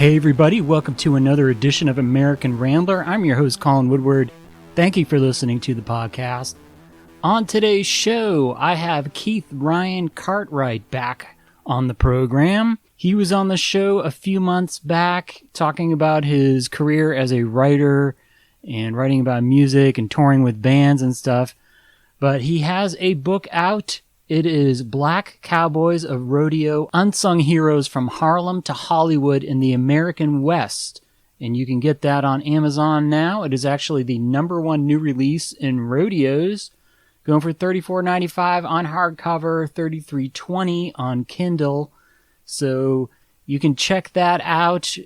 Hey everybody, welcome to another edition of American Rambler. I'm your host, Colin Woodward. Thank you for listening to the podcast. On today's show, I have Keith Ryan Cartwright back on the program. He was on the show a few months back talking about his career as a writer and writing about music and touring with bands and stuff. But he has a book out. It is Black Cowboys of Rodeo, Unsung Heroes from Harlem to Hollywood in the American West. And you can get that on Amazon now. It is actually the #1 new release in Rodeos, going for $34.95 on hardcover, $33.20 on Kindle. So you can check that out.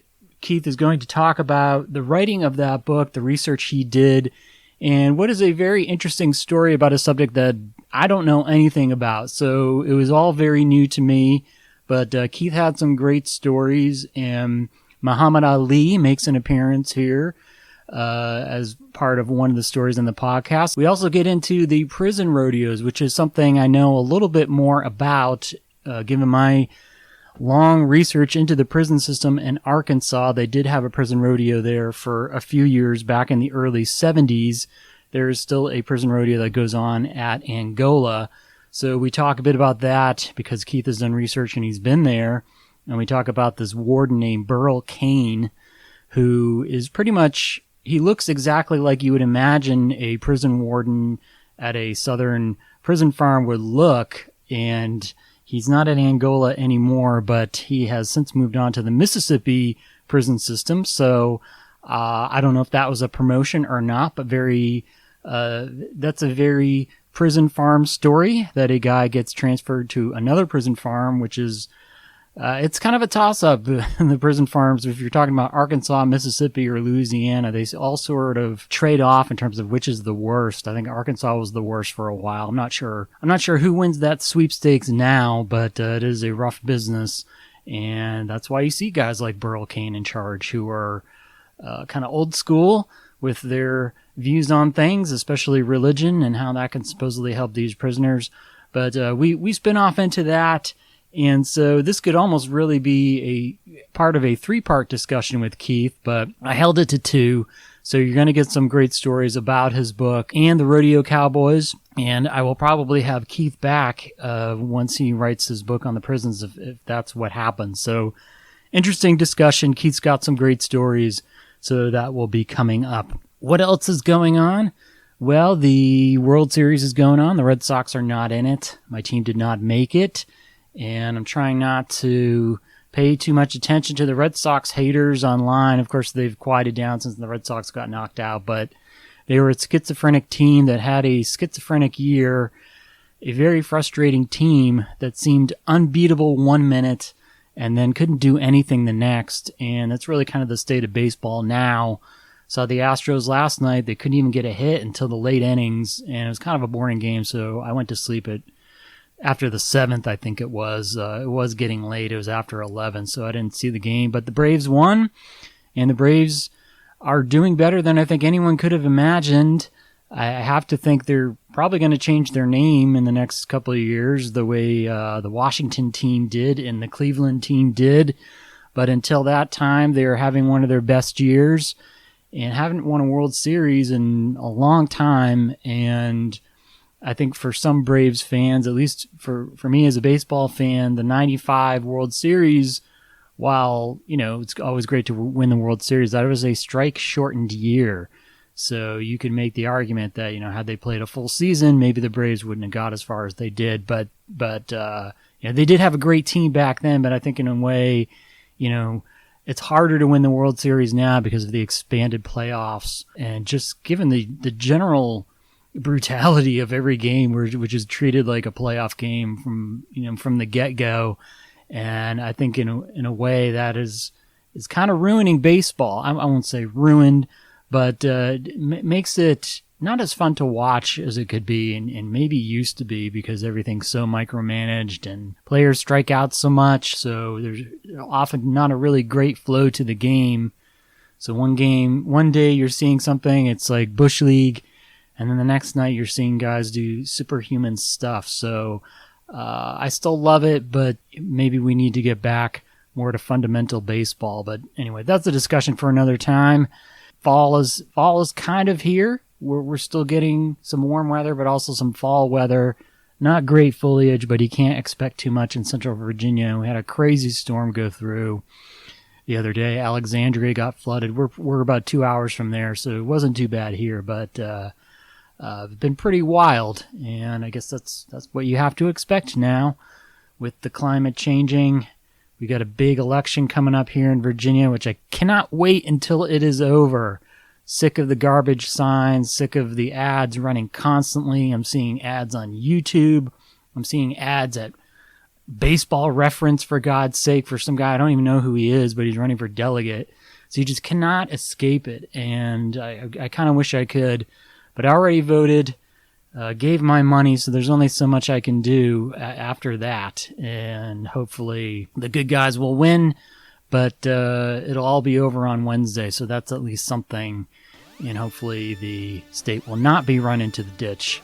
Keith is going to talk about the writing of that book, the research he did, and what is a very interesting story about a subject that I don't know anything about. So it was all very new to me, but Keith had some great stories, and Mohammad Ali makes an appearance here as part of one of the stories in the podcast. We also get into the prison rodeos, which is something I know a little bit more about, given my long research into the prison system in Arkansas. They did have a prison rodeo there for a few years back in the early 70s. There is still a prison rodeo that goes on at Angola. So we talk a bit about that because Keith has done research and he's been there. And we talk about this warden named Burl Cain, who is pretty much, he looks exactly like you would imagine a prison warden at a southern prison farm would look. And he's not at Angola anymore, but he has since moved on to the Mississippi prison system. So I don't know if that was a promotion or not, but that's a very prison farm story that a guy gets transferred to another prison farm, which is, it's kind of a toss-up in the prison farms. If you're talking about Arkansas, Mississippi, or Louisiana, they all sort of trade off in terms of which is the worst. I think Arkansas was the worst for a while. I'm not sure who wins that sweepstakes now, but it is a rough business. And that's why you see guys like Burl Cain in charge who are kind of old school with their views on things, especially religion and how that can supposedly help these prisoners. But we spin off into that. And so this could almost really be a part of a 3-part discussion with Keith, but I held it to 2. So you're going to get some great stories about his book and the Rodeo Cowboys. And I will probably have Keith back once he writes his book on the prisons, if that's what happens. So interesting discussion. Keith's got some great stories. So that will be coming up. What else is going on? Well, the World Series is going on. The Red Sox are not in it. My team did not make it. And I'm trying not to pay too much attention to the Red Sox haters online. Of course, they've quieted down since the Red Sox got knocked out. But they were a schizophrenic team that had a schizophrenic year. A very frustrating team that seemed unbeatable 1 minute and then couldn't do anything the next. And that's really kind of the state of baseball now. Saw the Astros last night. They couldn't even get a hit until the late innings, and it was kind of a boring game, so I went to sleep after the 7th, I think it was. It was getting late. It was after 11, so I didn't see the game. But the Braves won, and the Braves are doing better than I think anyone could have imagined. I have to think they're probably going to change their name in the next couple of years, the way the Washington team did and the Cleveland team did. But until that time, they are having one of their best years and haven't won a World Series in a long time. And I think for some Braves fans, at least for me as a baseball fan, the 95 World Series, while, it's always great to win the World Series, that was a strike-shortened year. So you could make the argument that, had they played a full season, maybe the Braves wouldn't have got as far as they did. But they did have a great team back then, but I think in a way, it's harder to win the World Series now because of the expanded playoffs and just given the general brutality of every game, which is treated like a playoff game from the get-go. And I think in a way that is kind of ruining baseball. I won't say ruined, but makes it not as fun to watch as it could be and maybe used to be because everything's so micromanaged and players strike out so much. So there's often not a really great flow to the game. So one day you're seeing something, it's like Bush League, and then the next night you're seeing guys do superhuman stuff. So I still love it, but maybe we need to get back more to fundamental baseball. But anyway, that's a discussion for another time. Fall is kind of here. We're still getting some warm weather, but also some fall weather. Not great foliage, but you can't expect too much in Central Virginia. We had a crazy storm go through the other day. Alexandria got flooded. We're about 2 hours from there, so it wasn't too bad here, but it's been pretty wild, and I guess that's what you have to expect now with the climate changing. We got a big election coming up here in Virginia, which I cannot wait until it is over. Sick of the garbage signs, sick of the ads running constantly. I'm seeing ads on YouTube. I'm seeing ads at Baseball Reference, for God's sake, for some guy. I don't even know who he is, but he's running for delegate. So you just cannot escape it. And I kind of wish I could, but I already voted, gave my money, so there's only so much I can do after that. And hopefully the good guys will win, but it'll all be over on Wednesday, so that's at least something. And hopefully the state will not be run into the ditch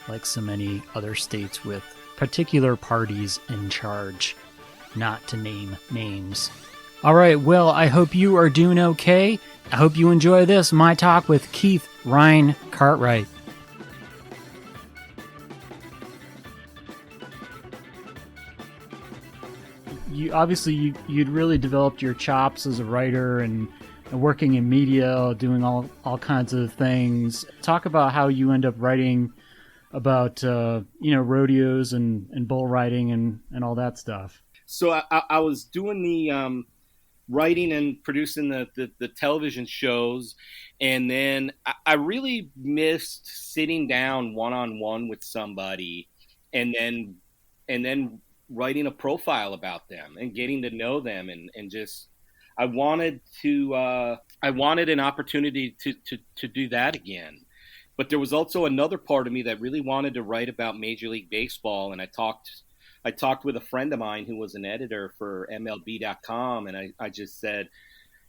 like so many other states with particular parties in charge, not to name names. All right, well, I hope you are doing okay. I hope you enjoy this, my talk with Keith Ryan Cartwright. You'd really developed your chops as a writer and working in media, doing all kinds of things. Talk about how you end up writing about rodeos and bull riding and all that stuff. So I was doing the writing and producing the television shows, and then I really missed sitting down one-on-one with somebody and then writing a profile about them and getting to know them, and just I wanted an opportunity to do that again. But there was also another part of me that really wanted to write about Major League Baseball, and I talked with a friend of mine who was an editor for MLB.com, and I just said,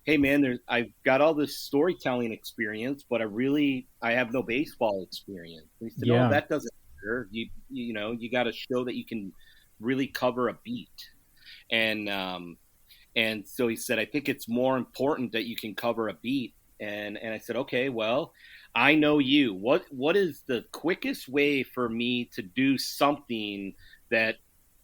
hey man, I've got all this storytelling experience, but I have no baseball experience. And he said, Yeah. "Oh, that doesn't matter. You got to show that you can really cover a beat." And so he said, "I think it's more important that you can cover a beat." And I said, "Okay, well, I know you. What is the quickest way for me to do something that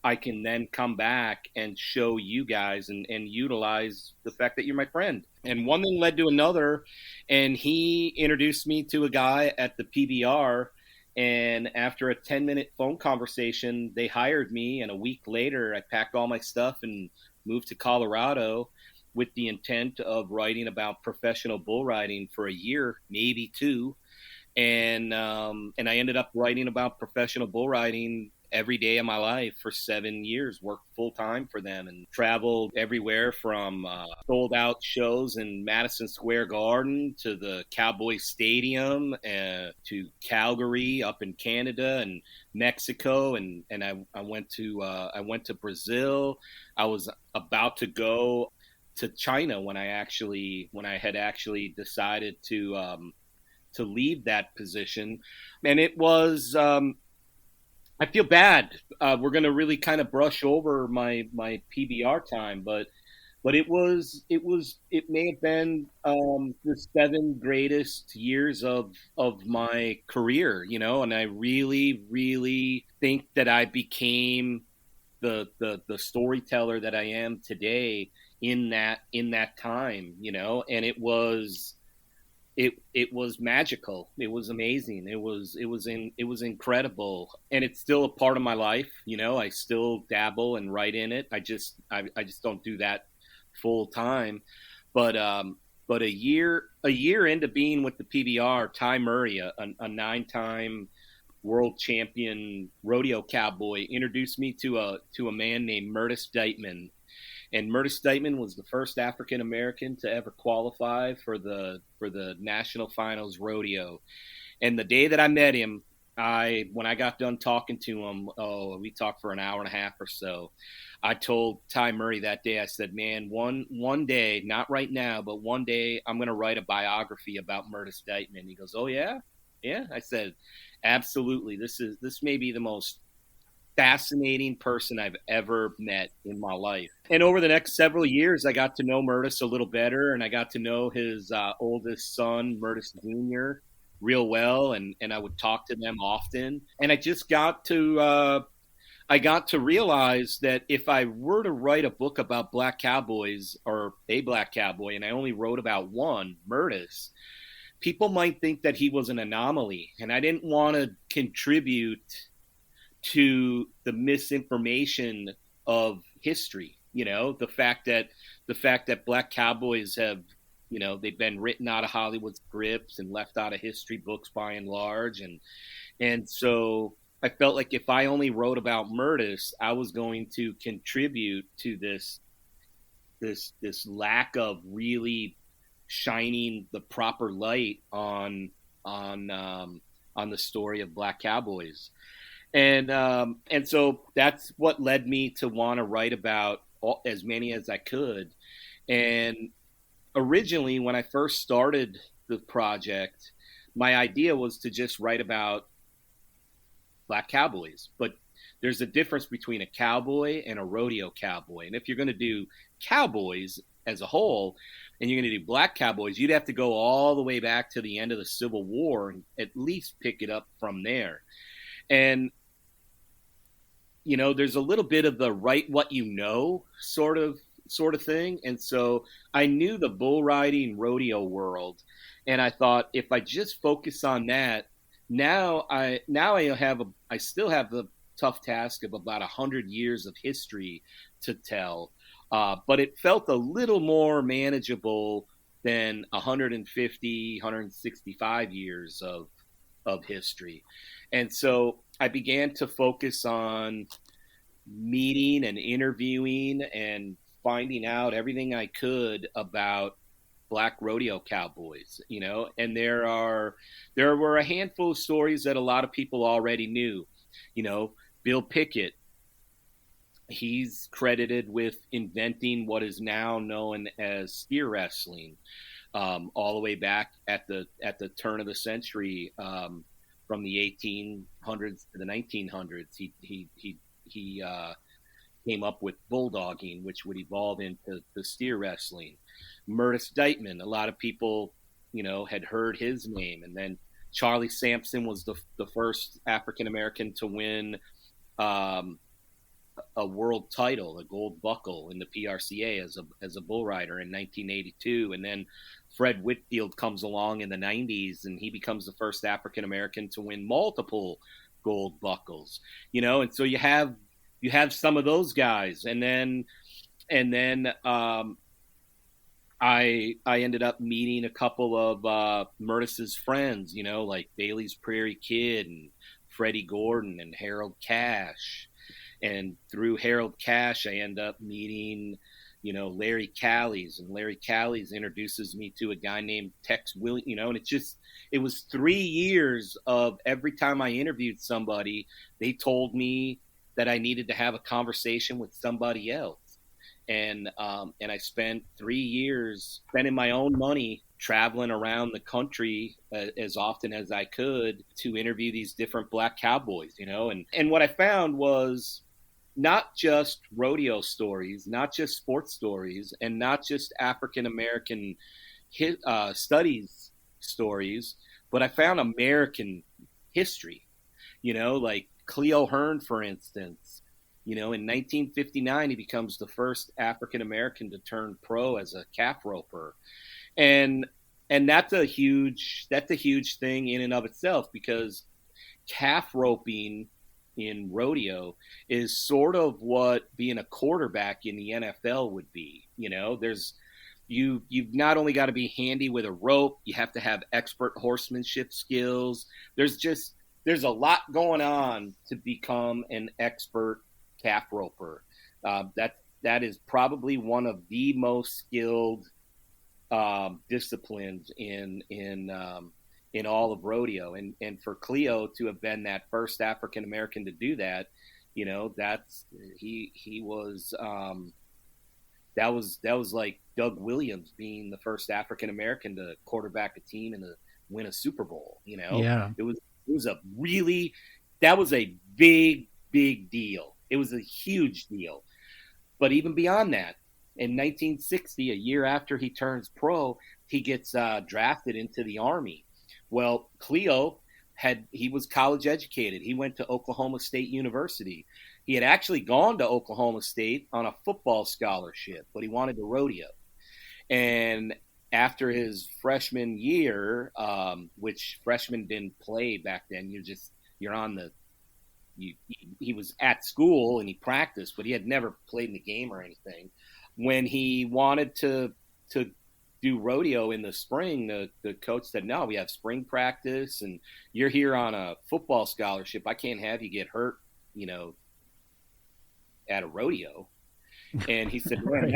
I can then come back and show you guys and utilize the fact that you're my friend?" And one thing led to another, and he introduced me to a guy at the PBR, and after a 10-minute phone conversation, they hired me, and a week later I packed all my stuff and moved to Colorado with the intent of writing about professional bull riding for a year, maybe two. And I ended up writing about professional bull riding every day of my life for 7 years, worked full time for them and traveled everywhere from sold out shows in Madison Square Garden to the Cowboys Stadium to Calgary up in Canada and Mexico. And I went to Brazil. I was about to go to China when I had actually decided to leave that position. And it was, I feel bad. We're going to really kind of brush over my PBR time, but it may have been the 7 greatest years of my career, and I really, really think that I became the storyteller that I am today in that time, and it was magical. It was amazing. It was incredible, and it's still a part of my life. I still dabble and write in it. I just don't do that full time. But a year into being with the PBR, Ty Murray, a 9-time world champion rodeo cowboy, introduced me to a man named Murtis Deitman. And Murtis Deitman was the first African American to ever qualify for the National Finals Rodeo. And the day that I met him, when I got done talking to him, we talked for an hour and a half or so. I told Ty Murray that day, I said, "Man, one day, not right now, but one day, I'm going to write a biography about Murtis Deitman." He goes, "Oh yeah, yeah." I said, "Absolutely. This may be the most fascinating person I've ever met in my life. And over the next several years, I got to know Murtis a little better, and I got to know his oldest son, Murtis Jr., real well, and I would talk to them often. And I got to realize that if I were to write a book about black cowboys or a black cowboy, and I only wrote about one, Murtis, people might think that he was an anomaly, and I didn't want to contribute to the misinformation of history. The fact that black cowboys have, they've been written out of Hollywood scripts and left out of history books by and large, and so I felt like if I only wrote about Murtis, I was going to contribute to this lack of really shining the proper light on the story of black cowboys. And so that's what led me to want to write about as many as I could. And originally, when I first started the project, my idea was to just write about black cowboys. But there's a difference between a cowboy and a rodeo cowboy. And if you're going to do cowboys as a whole, and you're going to do black cowboys, you'd have to go all the way back to the end of the Civil War and at least pick it up from there. And there's a little bit of the write what you know sort of thing. And so I knew the bull riding rodeo world, and I thought if I just focus on that, I still have the tough task of about 100 years of history to tell, but it felt a little more manageable than 150, 165 years of history. And so I began to focus on meeting and interviewing and finding out everything I could about black rodeo cowboys, and there were a handful of stories that a lot of people already knew. Bill Pickett, he's credited with inventing what is now known as steer wrestling, all the way back at the turn of the century, from the 1800s to the 1900s. He came up with bulldogging, which would evolve into the steer wrestling. Murtis Dightman, a lot of people, had heard his name. And then Charlie Sampson was the first African-American to win a world title, a gold buckle in the PRCA as a bull rider in 1982. And then Fred Whitfield comes along in the 90s, and he becomes the first African-American to win multiple gold buckles, and so you have some of those guys. And then I ended up meeting a couple of Murtis's friends, like Bailey's Prairie Kid and Freddie Gordon and Harold Cash. And through Harold Cash, I end up meeting, Larry Callies, and Larry Callies introduces me to a guy named Tex Williams, and it was 3 years of every time I interviewed somebody, they told me that I needed to have a conversation with somebody else. And I spent 3 years spending my own money traveling around the country as often as I could to interview these different black cowboys, and what I found was not just rodeo stories, not just sports stories, and not just African-American studies stories, but I found American history, like Cleo Hearn, for instance. In 1959, he becomes the first African-American to turn pro as a calf roper. And that's a huge thing in and of itself, because calf roping in rodeo is sort of what being a quarterback in the NFL would be. You've not only got to be handy with a rope, you have to have expert horsemanship skills. There's a lot going on to become an expert calf roper. That is probably one of the most skilled disciplines in all of rodeo, and for Cleo to have been that first African American to do that, that was like Doug Williams being the first African American to quarterback a team and to win a Super Bowl. Yeah, that was a big big deal. It was a huge deal. But even beyond that, in 1960, a year after he turns pro, he gets drafted into the Army. Well, Cleo he was college educated. He went to Oklahoma State University. He had actually gone to Oklahoma State on a football scholarship, but he wanted to rodeo. And after his freshman year, which freshmen didn't play back then, you're on the he was at school and he practiced, but he had never played in the game or anything. When he wanted to do rodeo in the spring, the coach said, no, we have spring practice and you're here on a football scholarship. I can't have you get hurt, at a rodeo. And he said, man,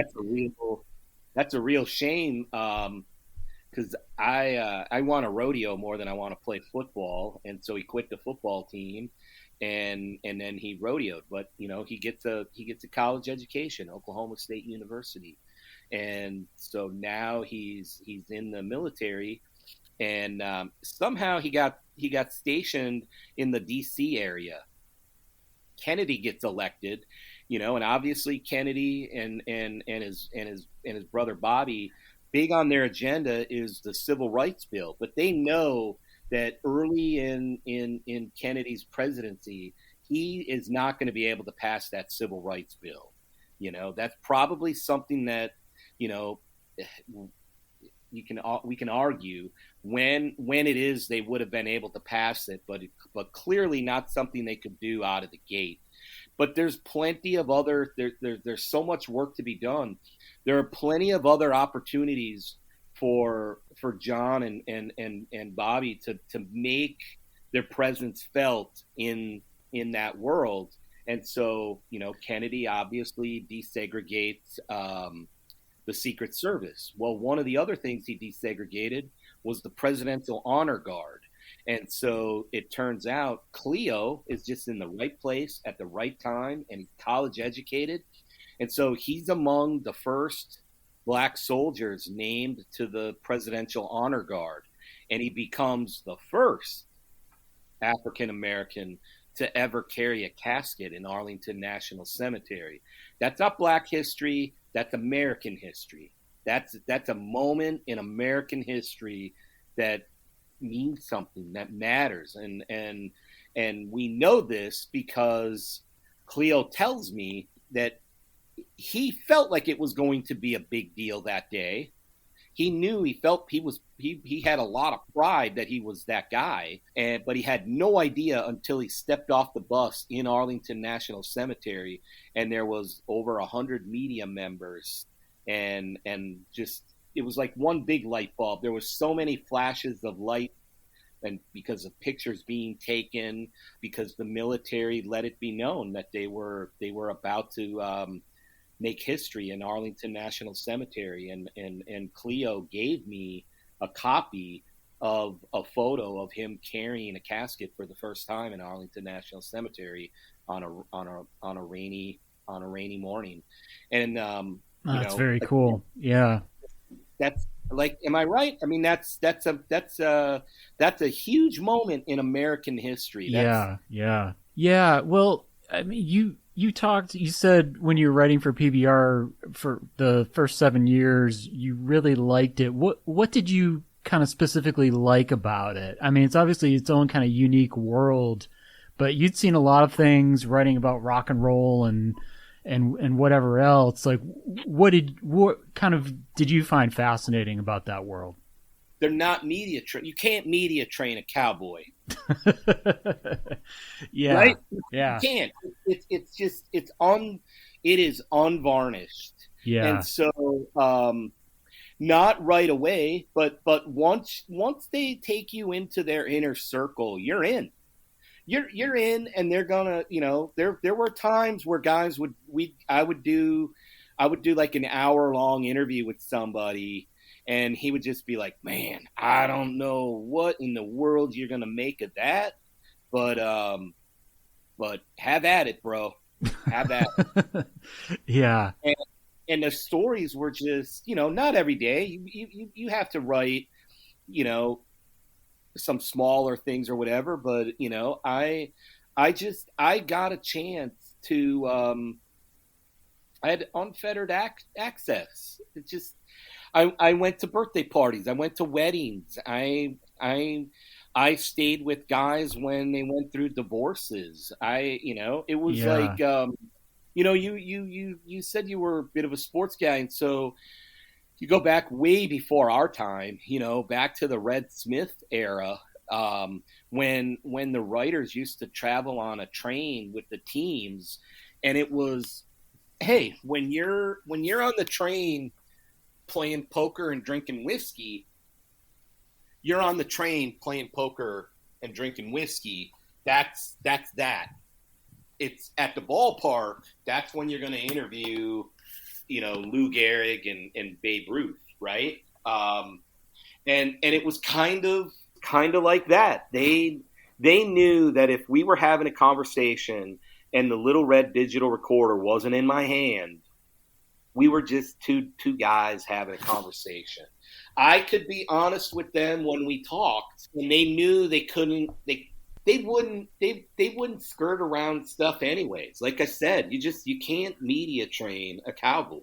that's a real shame. Because I want to rodeo more than I want to play football. And so he quit the football team and then he rodeoed. But, he gets a college education, Oklahoma State University. And so now he's in the military, and somehow he got stationed in the D.C. area. Kennedy gets elected, and obviously Kennedy and his brother Bobby, big on their agenda is the Civil Rights Bill, but they know that early in Kennedy's presidency, he is not going to be able to pass that Civil Rights Bill. That's probably something that we can argue when it is they would have been able to pass it, but clearly not something they could do out of the gate. But there's plenty of other there's so much work to be done. There are plenty of other opportunities for John and Bobby to make their presence felt in that world. And so, Kennedy obviously desegregates the Secret Service. Well, one of the other things he desegregated was the Presidential Honor Guard. And so it turns out Cleo is just in the right place at the right time, and he's college educated. And so he's among the first black soldiers named to the Presidential Honor Guard. And he becomes the first African American to ever carry a casket in Arlington National Cemetery. That's not black history. That's American history. That's a moment in American history that means something, that matters. And we know this because Cleo tells me that he felt like it was going to be a big deal that day. He knew, he had a lot of pride that he was that guy, but he had no idea until he stepped off the bus in Arlington National Cemetery, and there was over 100 media members, and just, it was like one big light bulb. There was so many flashes of light, and because of pictures being taken, because the military let it be known that they were about to make history in Arlington National Cemetery. And Cleo gave me a copy of a photo of him carrying a casket for the first time in Arlington National Cemetery on a rainy morning. And that's very cool. Yeah. That's like, am I right? I mean, that's a huge moment in American history. Yeah. Well, I mean, you said when you were writing for PBR for the first 7 years, you really liked it. What did you kind of specifically like about it? I mean, it's obviously its own kind of unique world, but you'd seen a lot of things writing about rock and roll and whatever else. Like, what kind of did you find fascinating about that world? They're not media you can't media train a cowboy. Yeah. Right? Yeah. You can't. It is unvarnished. Yeah. And so not right away, but once they take you into their inner circle, you're in. You're in, and they're gonna, there were times where guys I would do like an hour-long interview with somebody, and he would just be like, man, I don't know what in the world you're going to make of that, but have at it, bro. Have at it. Yeah. And the stories were just, not every day. You have to write, some smaller things or whatever, but, I I got a chance to, I had unfettered access. It just, I went to birthday parties. I went to weddings. I stayed with guys when they went through divorces. It was Yeah. like, you said you were a bit of a sports guy. And so you go back way before our time, back to the Red Smith era, when the writers used to travel on a train with the teams, and it was, hey, when you're on the train playing poker and drinking whiskey, you're on the train playing poker and drinking whiskey. That. It's at the ballpark. That's when you're going to interview, Lou Gehrig and Babe Ruth, right? And it was kind of like that. They knew that if we were having a conversation and the little red digital recorder wasn't in my hand, we were just two guys having a conversation. I could be honest with them when we talked, and they knew they couldn't. They wouldn't skirt around stuff anyways. Like I said, you can't media train a cowboy.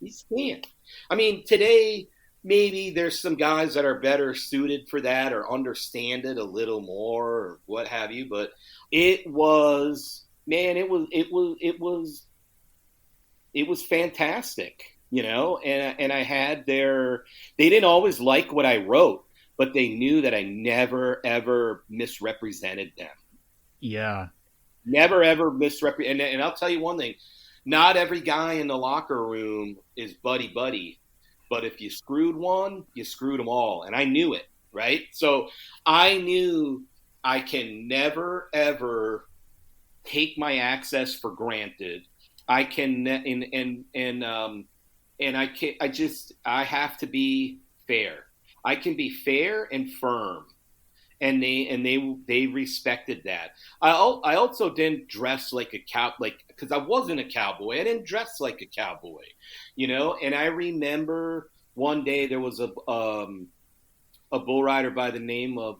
You just can't. I mean, today maybe there's some guys that are better suited for that or understand it a little more or what have you. But it was fantastic, and I had they didn't always like what I wrote, but they knew that I never, ever misrepresented them. Yeah. Never, ever misrepresent. And I'll tell you one thing, not every guy in the locker room is buddy-buddy, but if you screwed one, you screwed them all. And I knew it, right? So I knew I can never, ever take my access for granted. I can, I have to be fair. I can be fair and firm, and they respected that. I also didn't dress like because I wasn't a cowboy. I didn't dress like a cowboy, And I remember one day there was a bull rider by the name of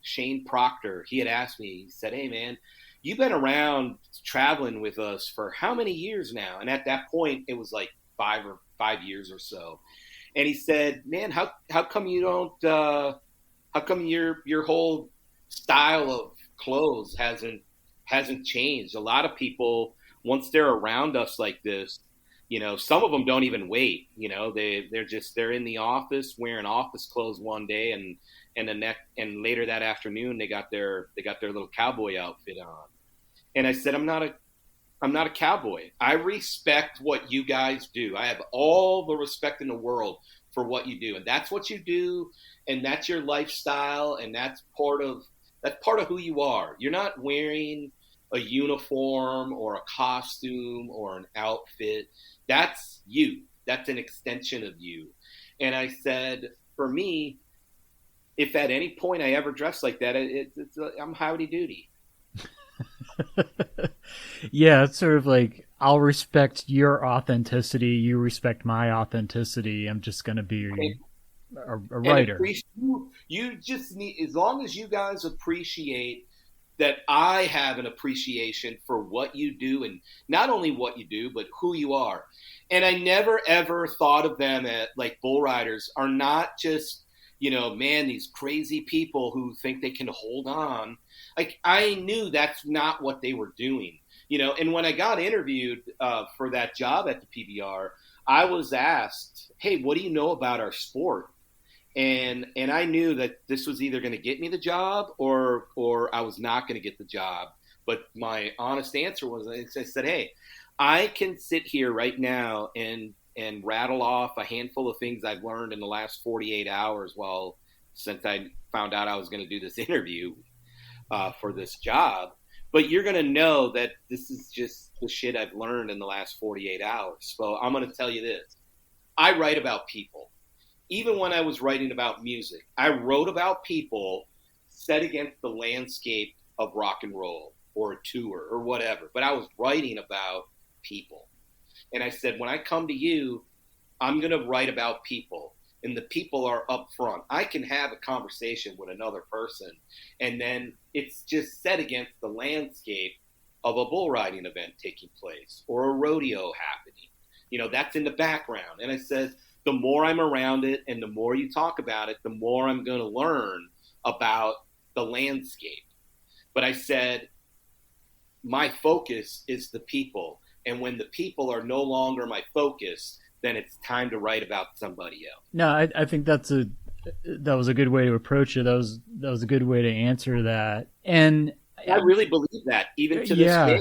Shane Proctor. He had asked me. He said, "Hey man, you've been around traveling with us for how many years now?" And at that point, it was like 5 years or so. And he said, "Man, how come you don't? How come your whole style of clothes hasn't changed? A lot of people, once they're around us like this, some of them don't even wait. They're in the office wearing office clothes one day, and later that afternoon they got their little cowboy outfit on." And I said, I'm not a cowboy. I respect what you guys do. I have all the respect in the world for what you do. And that's what you do, and that's your lifestyle, and that's part of who you are. You're not wearing a uniform or a costume or an outfit. That's you. That's an extension of you. And I said, for me, if at any point I ever dress like that, I'm howdy doody. Yeah, it's sort of like, I'll respect your authenticity, you respect my authenticity. I'm just going to be a writer. You just need, as long as you guys appreciate that I have an appreciation for what you do, and not only what you do, but who you are. And I never, ever thought of them as like bull riders are not just, man, these crazy people who think they can hold on. Like, I knew that's not what they were doing, and when I got interviewed for that job at the PBR, I was asked, "Hey, what do you know about our sport?" And I knew that this was either going to get me the job or I was not going to get the job. But my honest answer was, I said, "Hey, I can sit here right now and rattle off a handful of things I've learned in the last 48 hours since I found out I was going to do this interview for this job. But you're going to know that this is just the shit I've learned in the last 48 hours. So I'm going to tell you this. I write about people. Even when I was writing about music, I wrote about people set against the landscape of rock and roll or a tour or whatever. But I was writing about people. And I said, when I come to you, I'm going to write about people. and the people are up front. I can have a conversation with another person, and then it's just set against the landscape of a bull riding event taking place or a rodeo happening. That's in the background. And I said, the more I'm around it and the more you talk about it, the more I'm going to learn about the landscape. But I said, my focus is the people. And when the people are no longer my focus, then it's time to write about somebody else. No, I think that was a good way to approach it. That was a good way to answer that. And I really believe that, even to this day.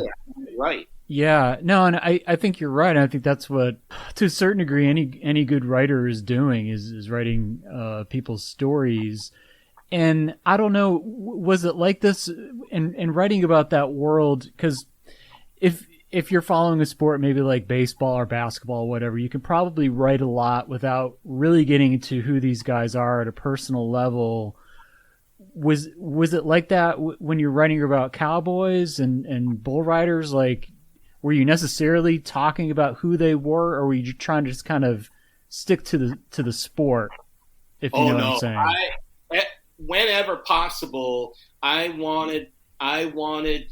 Right. Yeah. No, and I think you're right. I think that's what, to a certain degree, any good writer is doing is writing people's stories. And I don't know, was it like this in writing about that world? Because if you're following a sport, maybe like baseball or basketball or whatever, you can probably write a lot without really getting into who these guys are at a personal level. Was it like that when you're writing about cowboys and bull riders? Like, were you necessarily talking about who they were, or were you trying to just kind of stick to the sport? If you know what I'm saying. Whenever possible, I wanted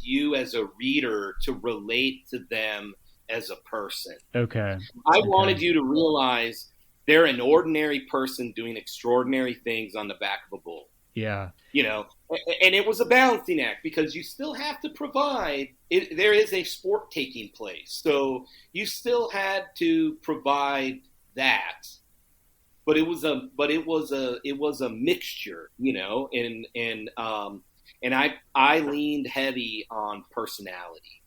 you as a reader to relate to them as a person. Okay. I wanted you to realize they're an ordinary person doing extraordinary things on the back of a bull. Yeah. And it was a balancing act because you still have to provide it. There is a sport taking place. So you still had to provide that. But it was a mixture, and I leaned heavy on personality.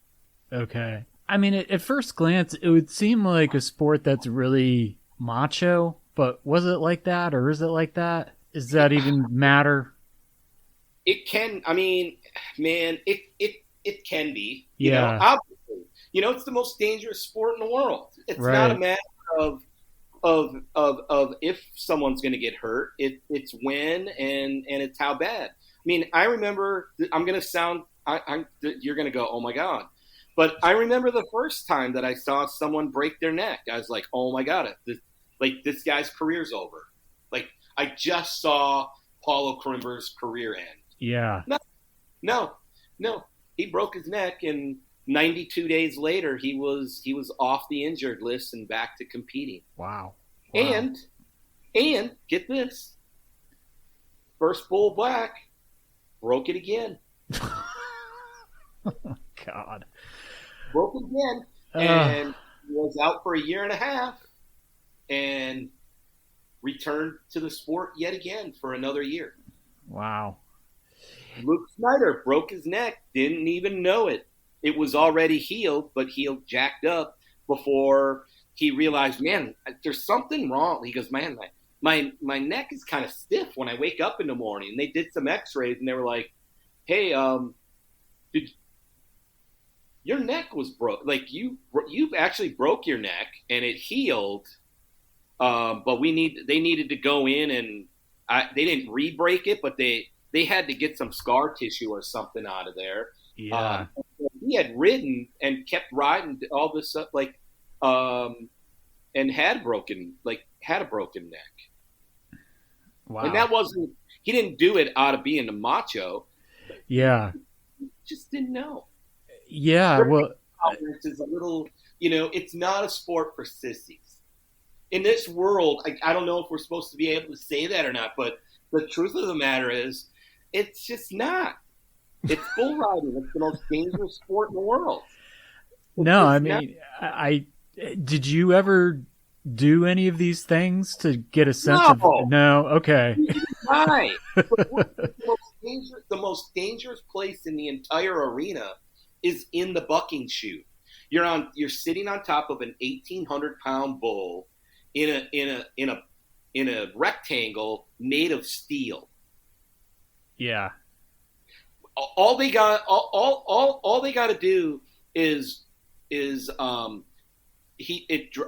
Okay. I mean, at first glance, it would seem like a sport that's really macho, but was it like that, or is it like that? Does that even matter? It can. I mean, man, it can be. Obviously, it's the most dangerous sport in the world. It's right. Not a matter of if someone's going to get hurt. It's when and it's how bad. I mean, I remember. I'm going to sound. You're going to go, oh my God. But I remember the first time that I saw someone break their neck. I was like, oh my God, this guy's career's over. Like, I just saw Paulo Coimbra's career end. Yeah. No. He broke his neck, and 92 days later, he was off the injured list and back to competing. Wow. And get this, first bull black broke it again. God. Broke it again, and was out for a year and a half, and returned to the sport yet again for another year. Wow. Luke Snyder broke his neck, didn't even know it. It was already healed, but healed jacked up before he realized, man, there's something wrong. He goes, man, my neck is kind of stiff when I wake up in the morning. And they did some x-rays, and they were like, hey, your neck was broke. Like, you actually broke your neck, and it healed, but they needed to go in, and they didn't re-break it, but they had to get some scar tissue or something out of there. Yeah. He had ridden and kept riding all this stuff, and had a broken neck. Wow. And that wasn't, he didn't do it out of being a macho. Yeah. He just didn't know. Yeah. Well, it's a little, it's not a sport for sissies. In this world, I don't know if we're supposed to be able to say that or not, but the truth of the matter is, it's just not. It's bull riding. It's the most dangerous sport in the world. No, I mean, I did you ever do any of these things to get a sense of? No. Okay. Why? The most dangerous place in the entire arena is in the bucking chute. You're sitting on top of an 1,800-pound bull in a rectangle made of steel. Yeah. All they got to do is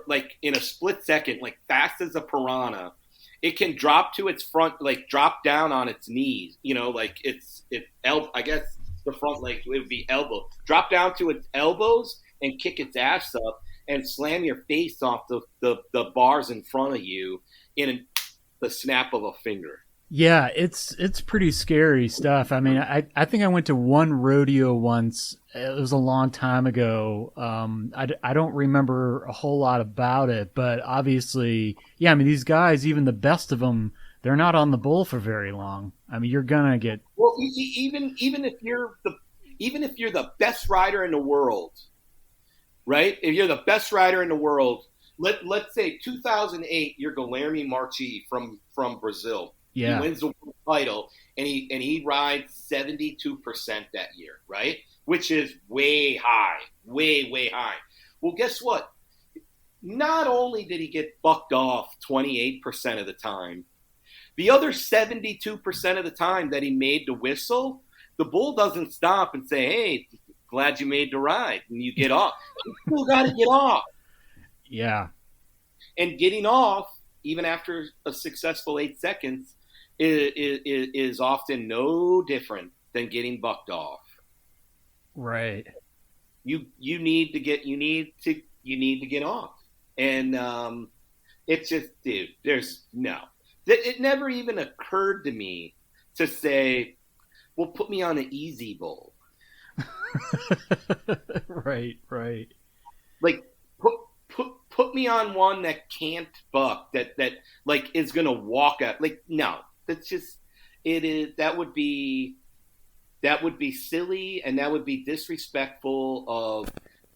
like in a split second, like fast as a piranha, it can drop to its front, like drop down on its knees. Like I guess the front leg, it would be elbow. Drop down to its elbows and kick its ass up and slam your face off the bars in front of you in the snap of a finger. Yeah, it's pretty scary stuff. I mean, I think I went to one rodeo once. It was a long time ago. I don't remember a whole lot about it, but obviously, yeah, I mean, these guys, even the best of them, they're not on the bull for very long. I mean, you're gonna get Well, even if you're the best rider in the world, right? If you're the best rider in the world, let's say 2008, you're Guilherme Marchi from Brazil. yeah, He wins the world title, and he rides 72% that year, right? Which is way high, way high. Well, guess what? Not only did he get bucked off 28% of the time, the other 72% of the time that he made the whistle, the bull doesn't stop and say, "Hey, glad you made the ride," and you get off. You still got to get off. yeah, And getting off, even after a successful 8 seconds, is often no different than getting bucked off. right. You need to get off, and it's just, dude. There's no. It never even occurred to me to say, "Well, put me on an easy bowl." Right. Like put me on one that can't buck, that like is gonna walk out. Like, no, that's just it is that would be silly, and that would be disrespectful of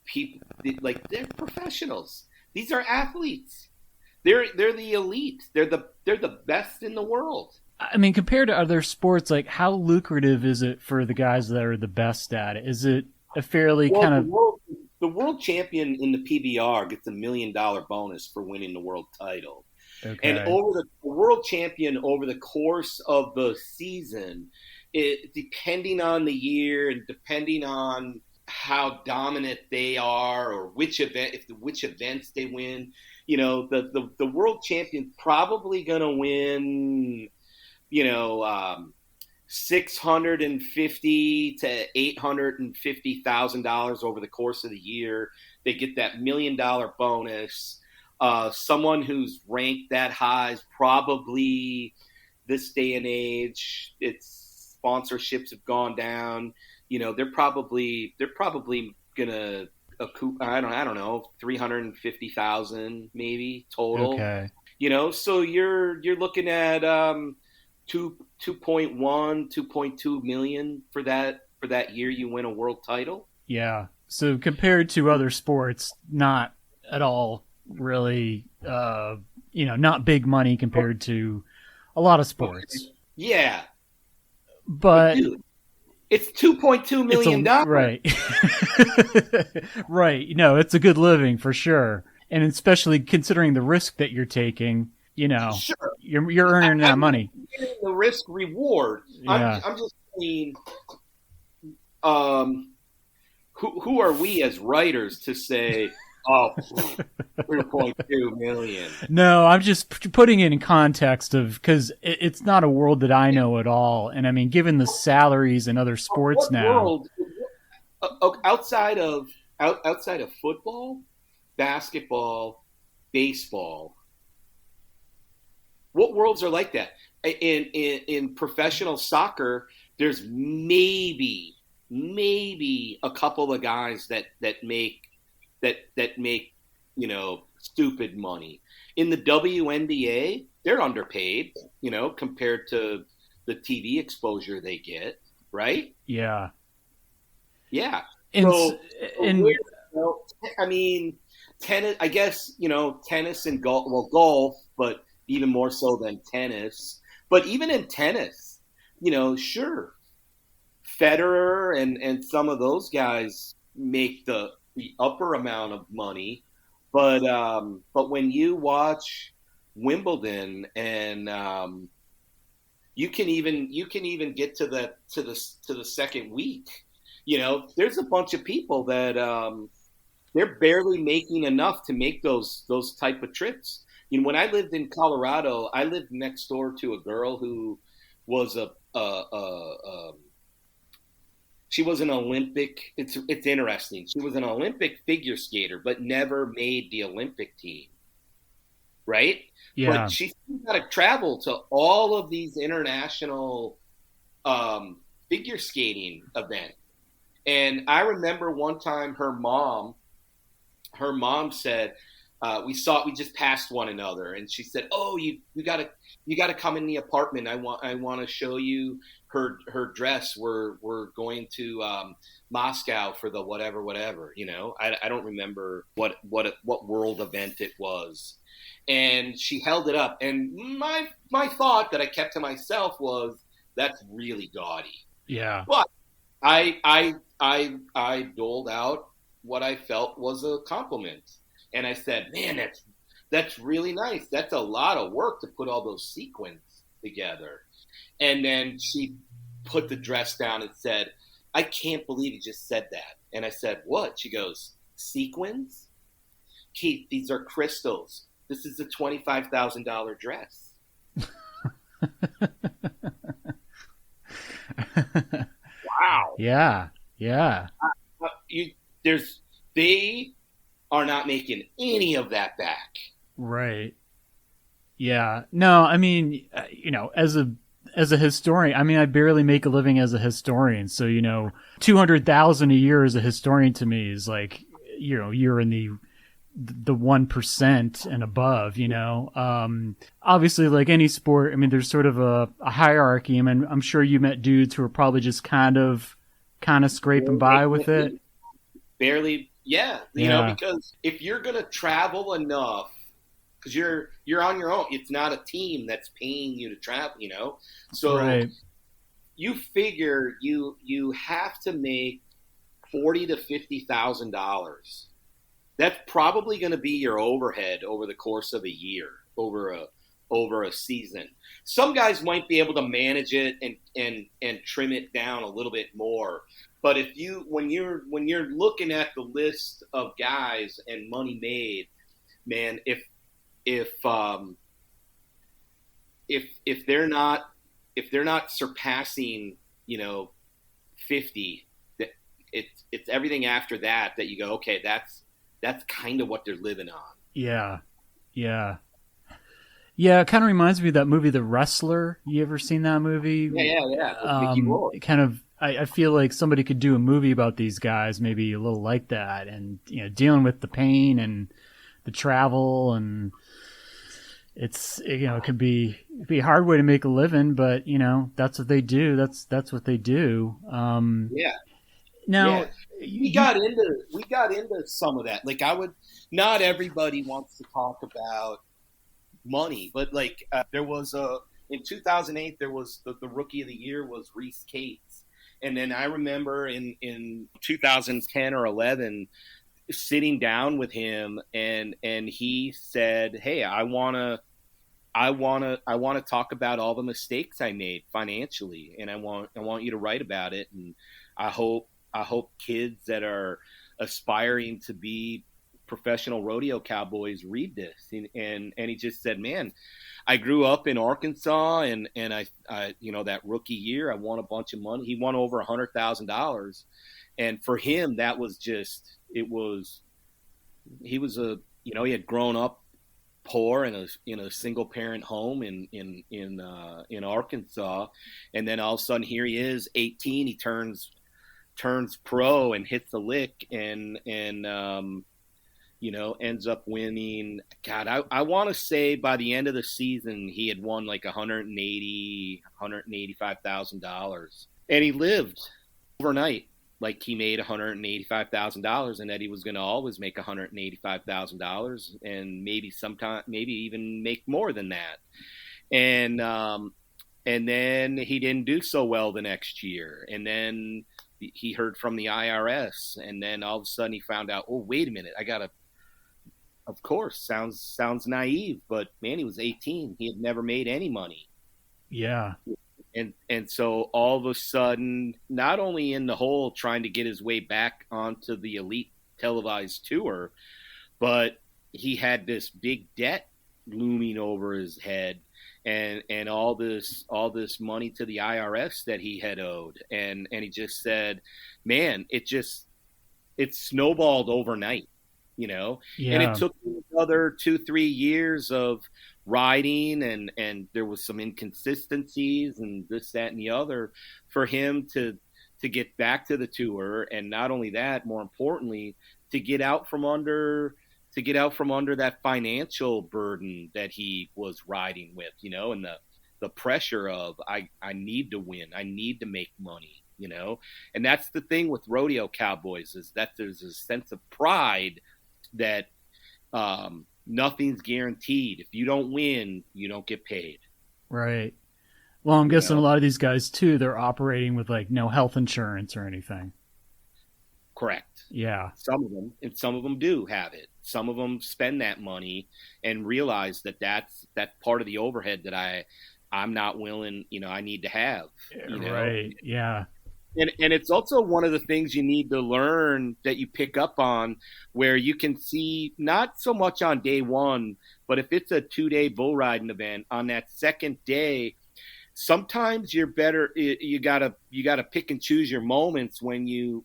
people. Like, they're professionals. These are athletes. They're the elite. They're the best in the world. I mean, compared to other sports, like how lucrative is it for the guys that are the best at it? Is it a fairly Well, kind of the world champion in the PBR gets $1 million bonus for winning the world title. okay? And over the world champion over the course of the season, depending on the year and depending on how dominant they are or which events they win, the world champion probably going to win, $650 to $850,000 over the course of the year. They get that $1 million bonus. Someone who's ranked that high is probably, this day and age, its sponsorships have gone down. They're probably gonna accrue, I don't know, 350,000 maybe total. Okay. So you're looking at 2.1, 2.2 million for that year you win a world title. Yeah. So compared to other sports, not at all really, not big money compared to a lot of sports. Yeah. But dude, it's $2.2 million. Right. Right. It's a good living for sure. And especially considering the risk that you're taking, Sure. you're earning that money. The risk reward. Yeah. I'm just saying, who are we as writers to say, oh, 3.2 million? No, I'm just putting it in context because it's not a world that I know at all. And I mean, given the salaries in other sports world, outside of football, basketball, baseball, what worlds are like that? In professional soccer, there's maybe a couple of guys that make stupid money. In the WNBA, they're underpaid, compared to the TV exposure they get, right? Yeah. Yeah. I mean, tennis, I guess, tennis and golf, golf, but even more so than tennis. But even in tennis, sure, Federer and some of those guys make the upper amount of money, but when you watch Wimbledon and you can even get to the second week, there's a bunch of people that they're barely making enough to make those type of trips. When I lived in Colorado, I lived next door to a girl who was she was an Olympic. It's interesting. She was an Olympic figure skater, but never made the Olympic team. right? Yeah. But she's got to travel to all of these international figure skating events. And I remember one time her mom said, we just passed one another, and she said, "Oh, you gotta come in the apartment. I want to show you her dress. We're going to Moscow for the whatever. You know, I don't remember what world event it was." And she held it up, and my thought that I kept to myself was, "That's really gaudy." Yeah. But I doled out what I felt was a compliment. And I said, "Man, that's really nice. That's a lot of work to put all those sequins together." And then she put the dress down and said, "I can't believe you just said that." And I said, "What?" She goes, "Sequins? Keith, these are crystals. This is a $25,000 dress." Wow. Yeah. Yeah. They are not making any of that back. Right. Yeah. No, I mean, as a historian, I mean, I barely make a living as a historian. So, 200,000 a year as a historian to me is like, you're in the 1% and above, obviously like any sport. I mean, there's sort of a hierarchy. I mean, I'm sure you met dudes who are probably just kind of scraping by with it. Barely. Yeah. Because if you're going to travel enough, because you're on your own, it's not a team that's paying you to travel, so right. You figure you have to make $40,000 to $50,000. That's probably going to be your overhead over the course of a year, over a season. Some guys might be able to manage it and trim it down a little bit more. But when you're looking at the list of guys and money made, man, if they're not surpassing 50, it's everything after that you go, okay, that's kind of what they're living on. Yeah. It kind of reminds me of that movie The Wrestler. You ever seen that movie? Yeah. Kind of, I feel like somebody could do a movie about these guys, maybe a little like that, and dealing with the pain and the travel, and it's it could be a hard way to make a living, but that's what they do. That's what they do. Now we got into some of that. Like not everybody wants to talk about money, but like there was in 2008 there was the rookie of the year was Reese Cates, and then I remember in 2010 or 11 sitting down with him and he said, "Hey, I want to talk about all the mistakes I made financially, and I want you to write about it, and I hope kids that are aspiring to be professional rodeo cowboys read this." And he just said, "Man, I grew up in Arkansas, and I that rookie year I won a bunch of money. He won over $100,000, and for him that was just he had grown up poor in a single parent home in Arkansas, and then all of a sudden here he is, 18, he turns pro and hits the lick and ends up winning. God, I want to say by the end of the season he had won like $185,000, and he lived overnight like he made $185,000, and that he was going to always make $185,000, and maybe even make more than that. And then he didn't do so well the next year, and then he heard from the IRS, and then all of a sudden he found out, oh, wait a minute, of course, sounds naive, but man, he was 18. He had never made any money. Yeah. And so all of a sudden, not only in the hole trying to get his way back onto the elite televised tour, but he had this big debt looming over his head, and all this money to the IRS that he had owed, and he just said, man, it snowballed overnight, Yeah. And it took me another 2-3 years of riding, and there was some inconsistencies and this, that, and the other for him to get back to the tour. And not only that, more importantly, to get out from under that financial burden that he was riding with, and the pressure of I need to win, I need to make money, and that's the thing with rodeo cowboys, is that there's a sense of pride that nothing's guaranteed. If you don't win, you don't get paid. Right. Well, I'm guessing a lot of these guys too, they're operating with like no health insurance or anything. Correct. Yeah. Some of them do have it. Some of them spend that money and realize that that's part of the overhead that I'm not willing, I need to have. Right. Yeah. And it's also one of the things you need to learn, that you pick up on, where you can see not so much on day one, but if it's a 2-day bull riding event, on that second day, sometimes you're better. You gotta pick and choose your moments when you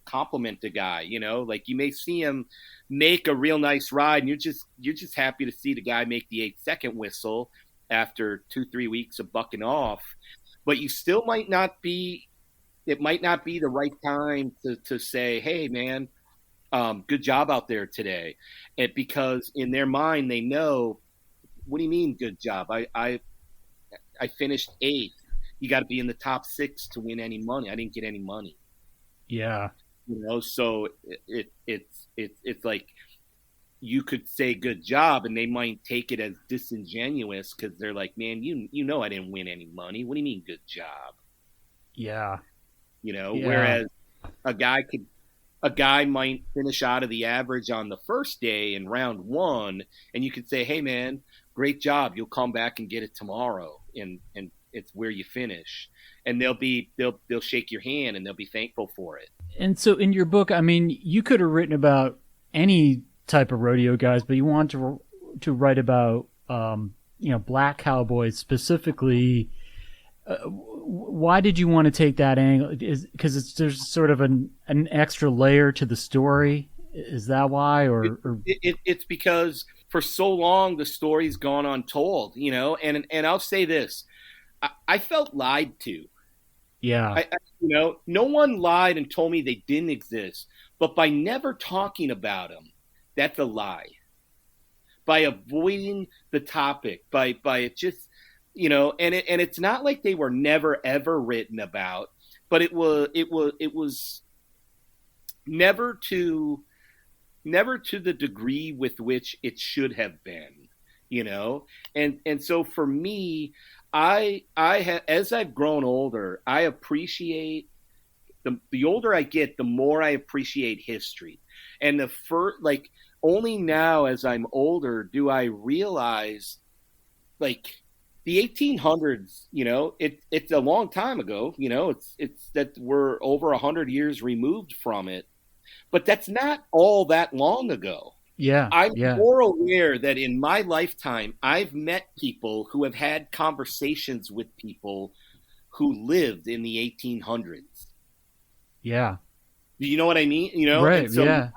compliment the guy. Like you may see him make a real nice ride, and you're just happy to see the guy make the 8-second whistle after 2-3 weeks of bucking off, but you still might not be. It might not be the right time to say, hey, man, good job out there today. Because in their mind, they know, what do you mean good job? I finished 8th. You got to be in the top 6 to win any money. I didn't get any money. Yeah. So it's like you could say good job, and they might take it as disingenuous because they're like, man, I didn't win any money. What do you mean good job? Yeah. Whereas a guy might finish out of the average on the first day in round 1, and you could say, hey man, great job. You'll come back and get it tomorrow. And it's where you finish, and they'll shake your hand and they'll be thankful for it. And so in your book, I mean, you could have written about any type of rodeo guys, but you want to write about, black cowboys specifically. Why did you want to take that angle? Because there's sort of an extra layer to the story. Is that why? Or it's because for so long the story's gone untold, and I'll say this, I felt lied to. Yeah. No one lied and told me they didn't exist, but by never talking about them, that's a lie. By avoiding the topic, by it just, and it's not like they were never ever written about, but it was never to the degree with which it should have been, and so for me, as I've grown older, I appreciate the older I get, the more I appreciate history, and only now as I'm older do I realize, like, the 1800s, it's a long time ago, it's that we're over 100 years removed from it, but that's not all that long ago. Yeah. I'm more aware that in my lifetime, I've met people who have had conversations with people who lived in the 1800s. Yeah. You know what I mean? Right. And so yeah.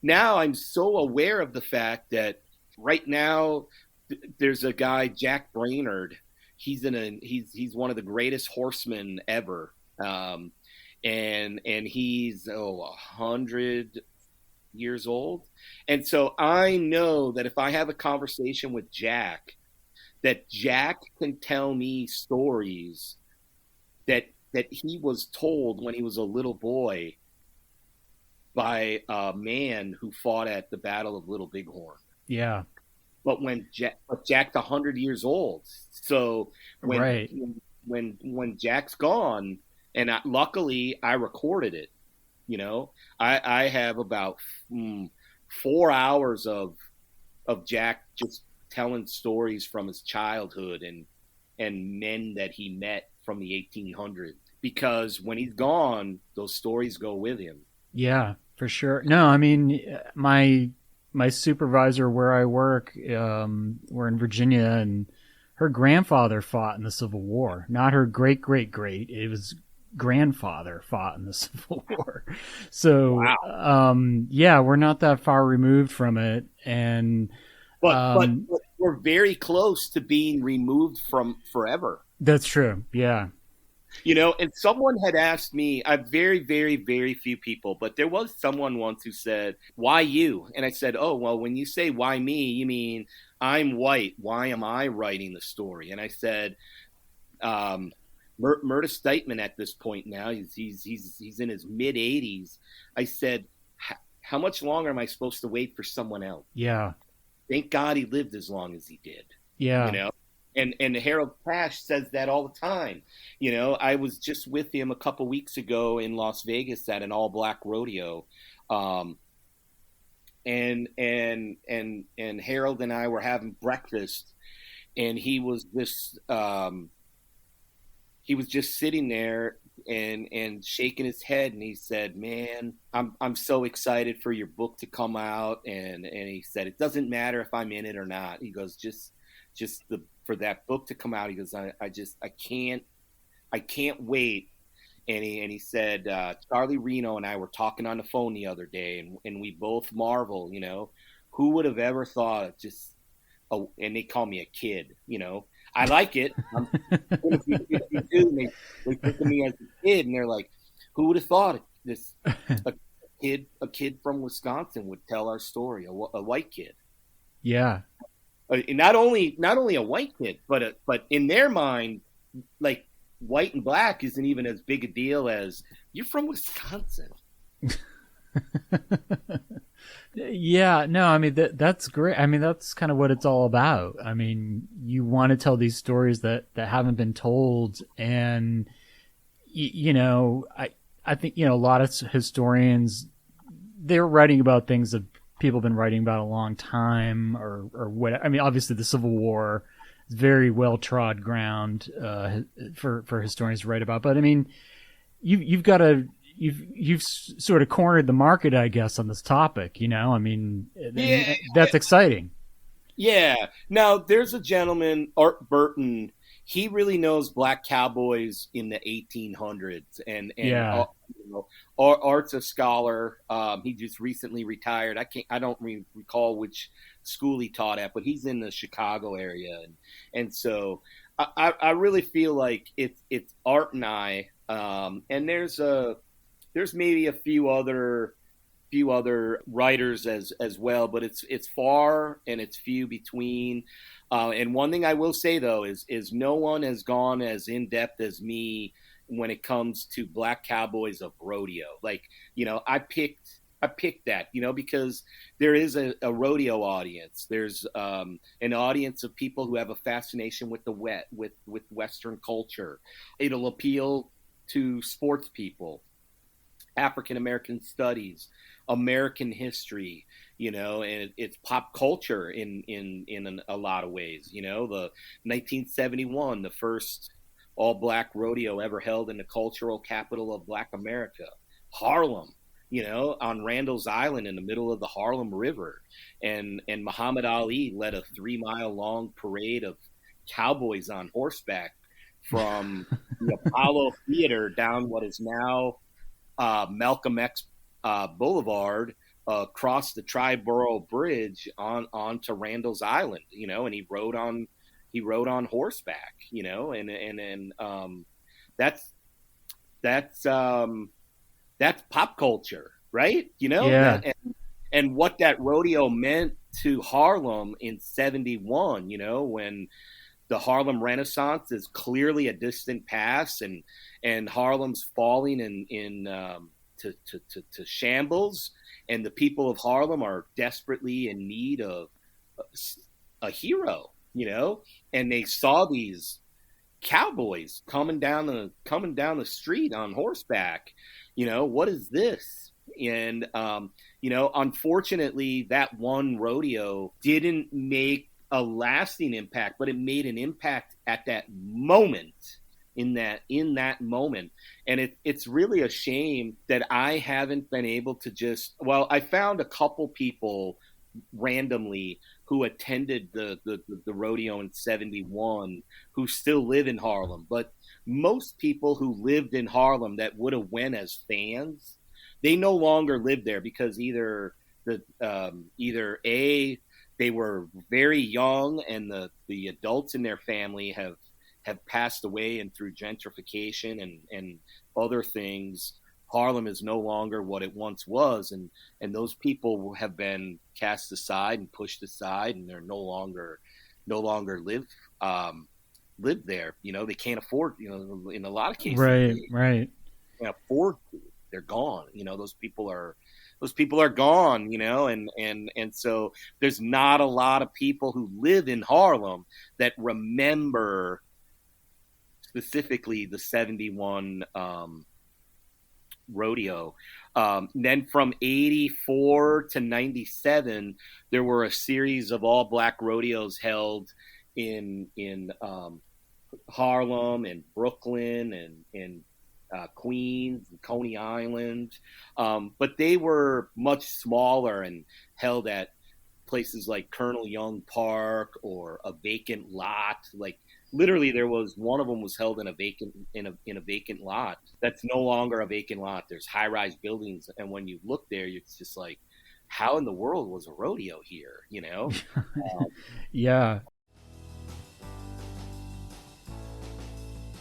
now I'm so aware of the fact that right now, there's a guy, Jack Brainard. He's one of the greatest horsemen ever, and he's 100 years old. And so I know that if I have a conversation with Jack, that Jack can tell me stories that he was told when he was a little boy by a man who fought at the Battle of Little Bighorn. Yeah. But Jack's 100 years old, so when Jack's gone, and luckily I recorded it, I have about 4 hours of Jack just telling stories from his childhood and men that he met from the 1800s. Because when he's gone, those stories go with him. Yeah, for sure. No, I mean my supervisor where I work, we're in Virginia, and her grandfather fought in the Civil War. Not her great. It was grandfather fought in the Civil War. So, Wow. yeah, we're not that far removed from it. And But we're very close to being removed from forever. that's true. Yeah. And someone had asked me, I've very, very, very few people, but there was someone once who said, why you? And I said, oh, well, when you say why me, you mean I'm white. Why am I writing the story? And I said, Murda Steitman at this point now, he's in his mid 80s. I said, how much longer am I supposed to wait for someone else? Yeah. Thank God he lived as long as he did. Yeah. And Harold Cash says that all the time. I was just with him a couple weeks ago in Las Vegas at an all black rodeo. And Harold and I were having breakfast, and he was just sitting there and shaking his head, and he said, man, I'm so excited for your book to come out. And he said, it doesn't matter if I'm in it or not. He goes, just for that book to come out. He goes, I can't wait. And he said, Charlie Reno and I were talking on the phone the other day, and we both marvel, who would have ever thought and they call me a kid, I like it. If you do, they think of me as a kid, and they're like, who would have thought this a kid from Wisconsin would tell our story, a white kid. Yeah. Not only a white kid, but in their mind, like, white and black isn't even as big a deal as you're from Wisconsin. Yeah, no, I mean that's great. I mean that's kind of what it's all about. I mean, you want to tell these stories that haven't been told, and I think a lot of historians, they're writing about things that people have been writing about a long time, or what. I mean, obviously the Civil War is very well trod ground for historians to write about. But I mean, you've sort of cornered the market, I guess, on this topic. I mean, Yeah, that's exciting. yeah. Now there's a gentleman, Art Burton. He really knows black cowboys in the 1800s, and Yeah. Art's a scholar. He just recently retired. I don't recall which school he taught at, but he's in the Chicago area, and so I really feel like it's Art and I, and there's maybe a few other writers as well, but it's far and it's few between. And one thing I will say though is no one has gone as in depth as me when it comes to Black Cowboys of Rodeo. Like, I picked that, because there is a rodeo audience. There's an audience of people who have a fascination with with Western culture. It'll appeal to sports people, African American studies, American history, and it's pop culture in a lot of ways. The 1971, the first all black rodeo ever held in the cultural capital of Black America, Harlem, on Randall's Island in the middle of the Harlem River, and Muhammad Ali led a 3-mile long parade of cowboys on horseback from the Apollo Theater down what is now Malcolm X Boulevard, across the Triborough Bridge onto Randall's Island, and he rode on horseback, and that's pop culture, right? Yeah. And what that rodeo meant to Harlem in '71, when the Harlem Renaissance is clearly a distant past, and Harlem's falling to shambles, and the people of Harlem are desperately in need of a hero, and they saw these cowboys coming down the street on horseback. What is this? And unfortunately, that one rodeo didn't make a lasting impact, but it made an impact at that moment, in that moment. And it's really a shame that I haven't been able to I found a couple people randomly who attended the rodeo in 71 who still live in Harlem. But most people who lived in Harlem that would have went as fans, they no longer live there because either A, they were very young and the adults in their family have passed away, and through gentrification and other things, Harlem is no longer what it once was, and those people have been cast aside and pushed aside, and they're no longer live there. You know, they can't afford. You know, in a lot of cases, Right. they can't afford to. They're gone. You know, those people are gone. You know, and so there's not a lot of people who live in Harlem that remember specifically the 71 rodeo. Then from 84 to 97, there were a series of all black rodeos held in Harlem and Brooklyn and Queens and Coney Island. But they were much smaller and held at places like Colonel Young Park or a vacant lot. Like literally, there was one of them was held in a vacant lot. That's no longer a vacant lot. There's high-rise buildings, and when you look there, it's just like, how in the world was a rodeo here? You know? Yeah.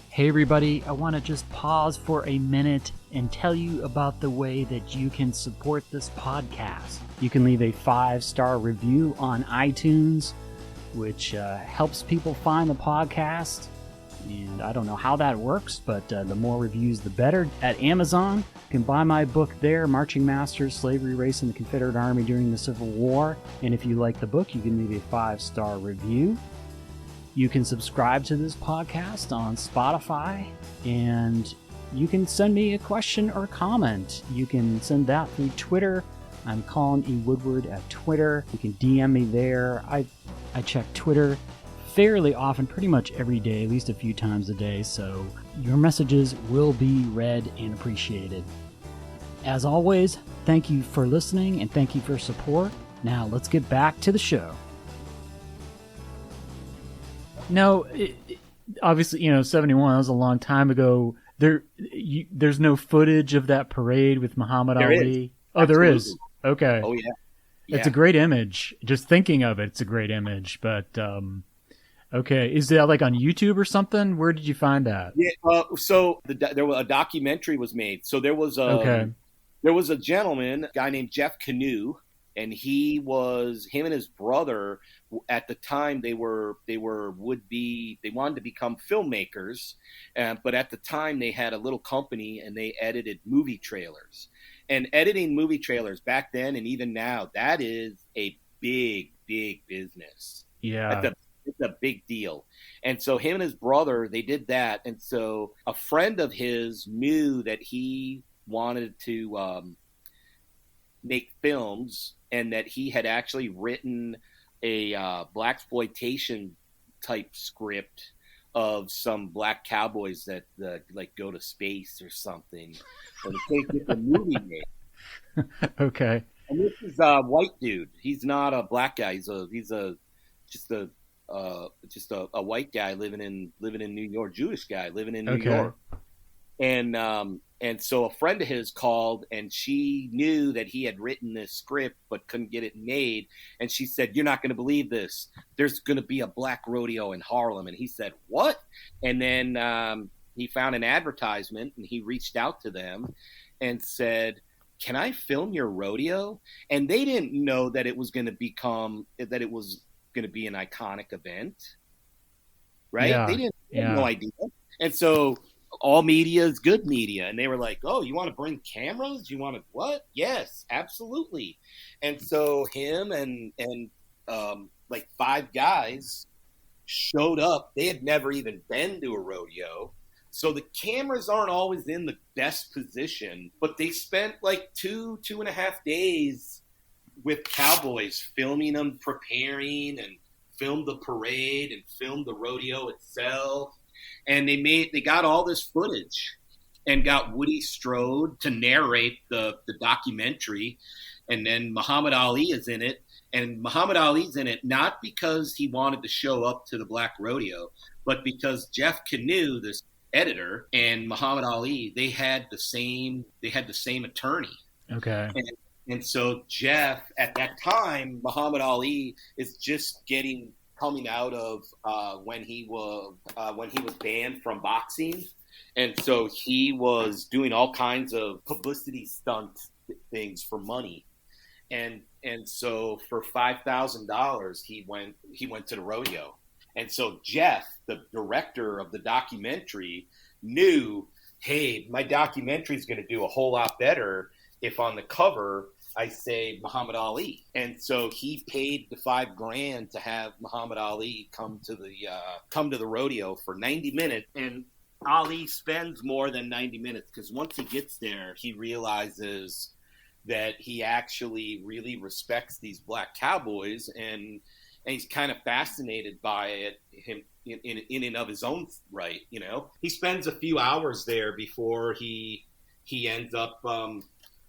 Hey everybody, I want to just pause for a minute and tell you about the way that you can support this podcast. You can leave a 5-star review on iTunes, which helps people find the podcast. And I don't know how that works, but the more reviews, the better. At Amazon, you can buy my book there, Marching Masters, Slavery, Race, and the Confederate Army During the Civil War. And if you like the book, you can leave a 5-star review. You can subscribe to this podcast on Spotify, and you can send me a question or comment. You can send that through Twitter. I'm Colin E. Woodward at Twitter. You can DM me there. I check Twitter fairly often, pretty much every day, at least a few times a day, so your messages will be read and appreciated. As always, thank you for listening and thank you for support. Now let's get back to the show. No, obviously, 71, that was a long time ago. There's no footage of that parade with Muhammad Ali. Is. Oh, Absolutely. There is. Okay. Oh, yeah. It's a great image. Just thinking of it, it's a great image. But, okay. Is that like on YouTube or something? Where did you find that? Yeah. So there was a documentary was made. So there was a gentleman, a guy named Jeff Canoe, and him and his brother at the time they wanted to become filmmakers, but at the time they had a little company and they edited movie trailers. And editing movie trailers back then and even now, that is a big business. Yeah. It's a big deal. And so him and his brother, they did that. And so a friend of his knew that he wanted to make films, and that he had actually written a blaxploitation type script of some black cowboys that like go to space or something, and they get the movie made. Okay. And this is a white dude. He's not a black guy. He's just a white guy living in New York, Jewish guy living in New York. And so a friend of his called, and she knew that he had written this script but couldn't get it made. And she said, "You're not going to believe this. There's going to be a black rodeo in Harlem." And he said, "What?" And then he found an advertisement, and he reached out to them and said, "Can I film your rodeo?" And they didn't know that it was going to be an iconic event, right? Yeah. They had no idea. And so all media is good media. And they were like, "Oh, you want to bring cameras? You want to what?" "Yes, absolutely." And so him and like 5 guys showed up. They had never even been to a rodeo. So the cameras aren't always in the best position, but they spent like 2.5 days with cowboys filming them, preparing, and filmed the parade and filmed the rodeo itself. And they got all this footage and got Woody Strode to narrate the documentary. And then Muhammad Ali is in it. And Muhammad Ali's in it not because he wanted to show up to the Black Rodeo, but because Jeff Canoe, this editor, and Muhammad Ali, they had the same attorney. Okay. And so Jeff, at that time, Muhammad Ali is just coming out of when he was banned from boxing, and so he was doing all kinds of publicity stunt things for money, and so for $5,000 he went to the rodeo, and so Jeff, the director of the documentary, knew, hey, my documentary is going to do a whole lot better if on the cover I say Muhammad Ali. And so he paid the $5,000 to have Muhammad Ali come to the rodeo for 90 minutes. And Ali spends more than 90 minutes because once he gets there, he realizes that he actually really respects these black cowboys, and he's kind of fascinated by it him in and of his own right. You know, he spends a few hours there before he ends up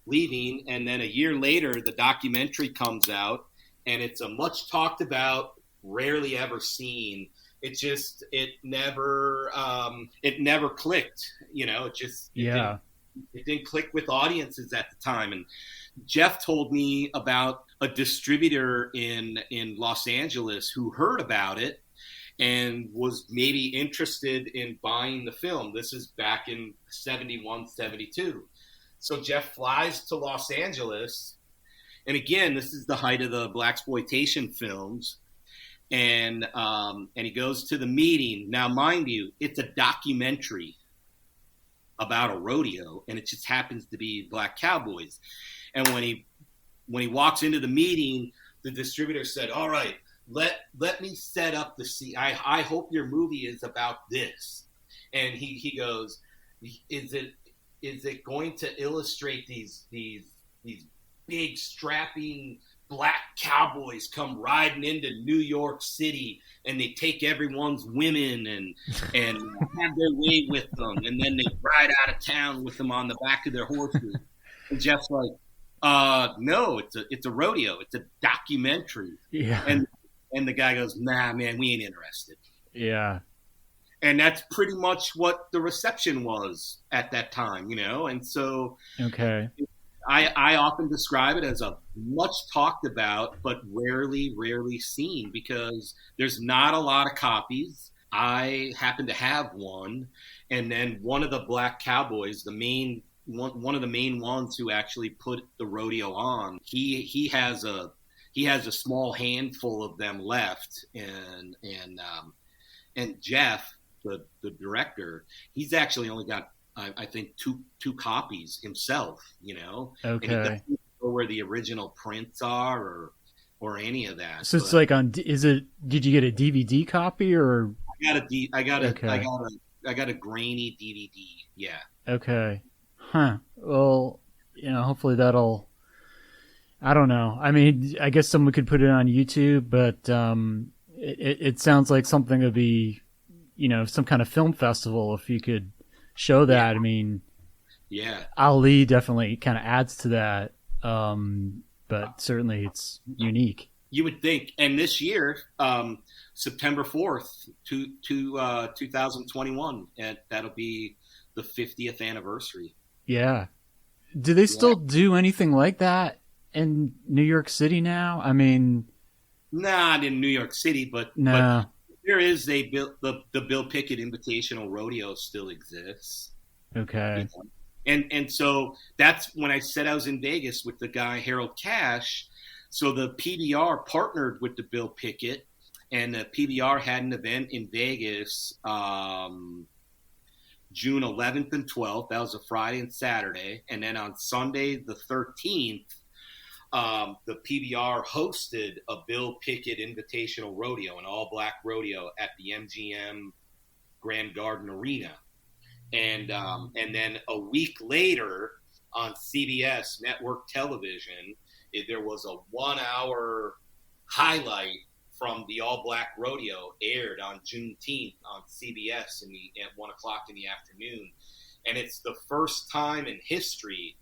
leaving, and then a year later the documentary comes out, and it's a much talked about, rarely ever seen. It never clicked, you know. It didn't click with audiences at the time. And Jeff told me about a distributor in Los Angeles who heard about it and was maybe interested in buying the film. This is back in 71, 72. So Jeff flies to Los Angeles, and again, this is the height of the blaxploitation films, and he goes to the meeting. Now, mind you, it's a documentary about a rodeo, and it just happens to be black cowboys. And when he walks into the meeting, the distributor said, "All right, let me set up the scene. I hope your movie is about this." And he goes, Is it going to illustrate these big strapping black cowboys come riding into New York City, and they take everyone's women and have their way with them, and then they ride out of town with them on the back of their horses? And Jeff's like, no, it's a rodeo, it's a documentary. Yeah. And the guy goes, nah, man, we ain't interested. Yeah. And that's pretty much what the reception was at that time, you know? And so okay. I often describe it as a much talked about, but rarely seen, because there's not a lot of copies. I happen to have one. And then one of the black cowboys, one of the main ones who actually put the rodeo on, he has a small handful of them left. And Jeff, the director, he's actually only got, I think, two copies himself, you know. Okay. And he doesn't know where the original prints are or any of that. So it's like did you get a DVD copy or? I got a grainy DVD. Yeah. Okay. Huh. Well, you know, hopefully that'll, I don't know. I mean, I guess someone could put it on YouTube, but it sounds like something would be, you know, some kind of film festival if you could show that. Yeah. I mean, yeah, Ali definitely kind of adds to that, but certainly it's unique. You would think. And this year, September 4th, 2021, and that'll be the 50th anniversary. Yeah. Do they still do anything like that in New York City now? I mean, not in New York City, but no. But there is the Bill Pickett Invitational Rodeo still exists. Okay. You know? And so that's when I said I was in Vegas with the guy Harold Cash. So the PBR partnered with the Bill Pickett, and the PBR had an event in Vegas June 11th and 12th. That was a Friday and Saturday. And then on Sunday the 13th, the PBR hosted a Bill Pickett Invitational Rodeo, an all-black rodeo at the MGM Grand Garden Arena. And then a week later on CBS network television, there was a 1-hour highlight from the all-black rodeo aired on Juneteenth on CBS at 1 o'clock in the afternoon. And it's the first time in history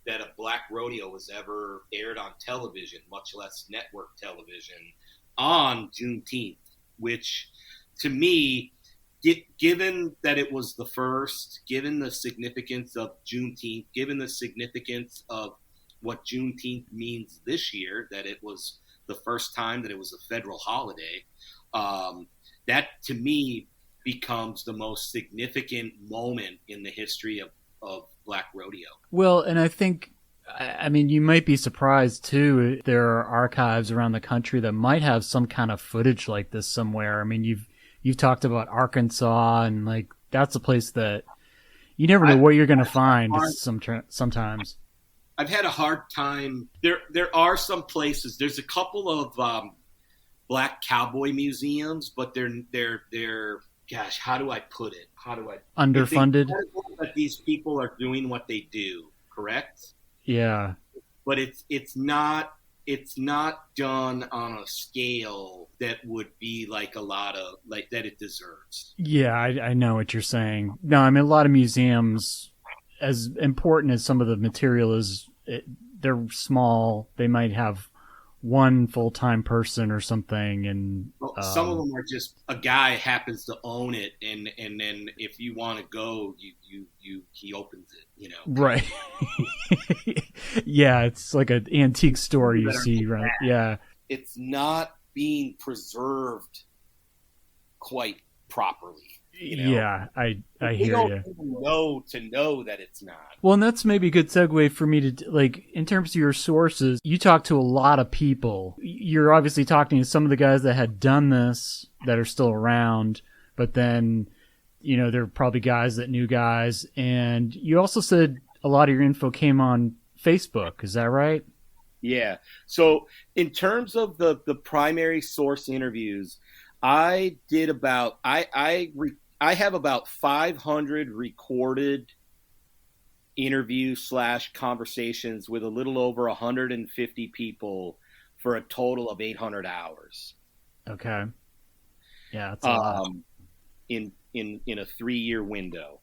that a black rodeo was ever aired on television, much less network television, on Juneteenth, which to me, given that it was the first, given the significance of Juneteenth, given the significance of what Juneteenth means this year, that it was the first time that it was a federal holiday, that to me becomes the most significant moment in the history of black rodeo. Well, and I think, I mean, you might be surprised too. There are archives around the country that might have some kind of footage like this somewhere. I mean, you've talked about Arkansas, and like that's a place that you never know what you're going to find sometimes. I've had a hard time. There are some places. There's a couple of black cowboy museums, but they're gosh, how do I put it? Underfunded? That these people are doing what they do, correct? Yeah. But it's not done on a scale that would be like a lot of like that it deserves. Yeah, I know what you're saying. No, I mean a lot of museums, as important as some of the material is, they're small. They might have one full-time person or something, and some of them are just a guy happens to own it, and then if you want to go, he opens it, you know. Right. Yeah, it's like an antique store you see, right? Yeah. It's not being preserved quite properly. You know? Yeah, I hear you. Don't even know to know that it's not. Well, and that's maybe a good segue for me to, like, in terms of your sources, you talk to a lot of people. You're obviously talking to some of the guys that had done this that are still around, but then, you know, there are probably guys that knew guys. And you also said a lot of your info came on Facebook. Is that right? Yeah. So in terms of the primary source interviews, I did about I have about 500 recorded interviews / conversations with a little over 150 people for a total of 800 hours. Okay. Yeah, that's a lot. In a 3-year window.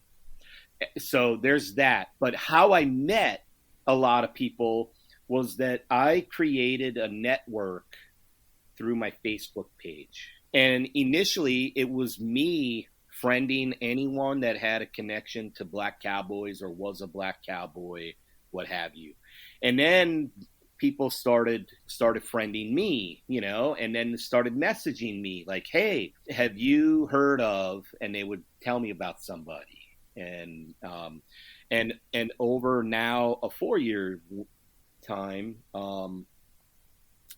So there's that. But how I met a lot of people was that I created a network through my Facebook page. And initially it was me friending anyone that had a connection to black cowboys or was a black cowboy, what have you. And then people started friending me, you know, and then started messaging me like, hey, have you heard of, and they would tell me about somebody. And over now a 4-year time,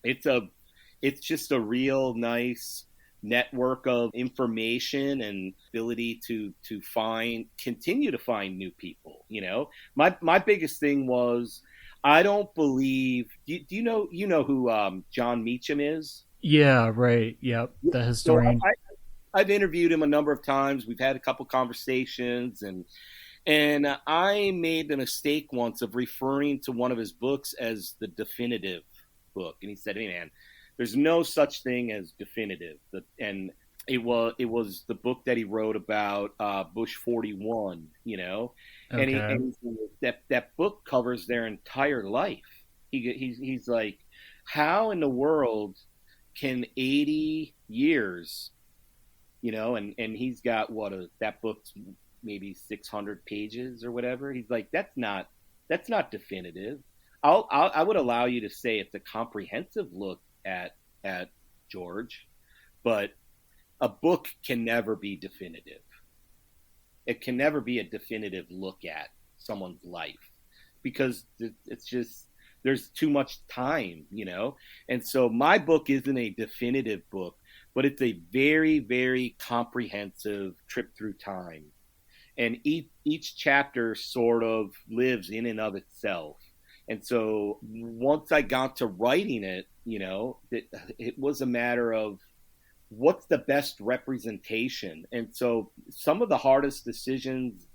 it's just a real nice network of information and ability to continue to find new people. You know, my biggest thing was, I don't believe, do you know who John Meacham is? Yeah, right. Yep. The historian. So I've interviewed him a number of times. We've had a couple conversations, and I made the mistake once of referring to one of his books as the definitive book. And he said, hey man, there's no such thing as definitive. And it was the book that he wrote about Bush 41, you know, okay. and that book covers their entire life. He's like, how in the world can 80 years, you know, and he's got that book's maybe 600 pages or whatever. He's like, that's not definitive. I would allow you to say it's a comprehensive look at George, but a book can never be definitive. It can never be a definitive look at someone's life because it's just, there's too much time, you know? And so my book isn't a definitive book, but it's a very, very comprehensive trip through time. And each chapter sort of lives in and of itself. And so once I got to writing it, you know, it was a matter of what's the best representation. And so some of the hardest decisions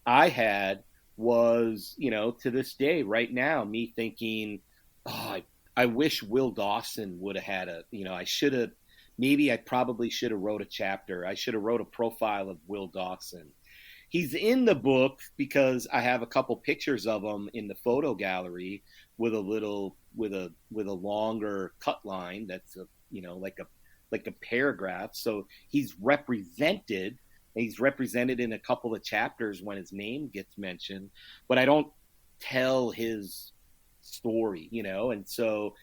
I had was, you know, to this day, right now, me thinking, oh, I wish Will Dawson would have had I probably should have wrote a chapter. I should have wrote a profile of Will Dawson. he's in the book because I have a couple pictures of him in the photo gallery with a longer cut line that's like a paragraph. So he's represented. He's represented in a couple of chapters when his name gets mentioned, but I don't tell his story, and so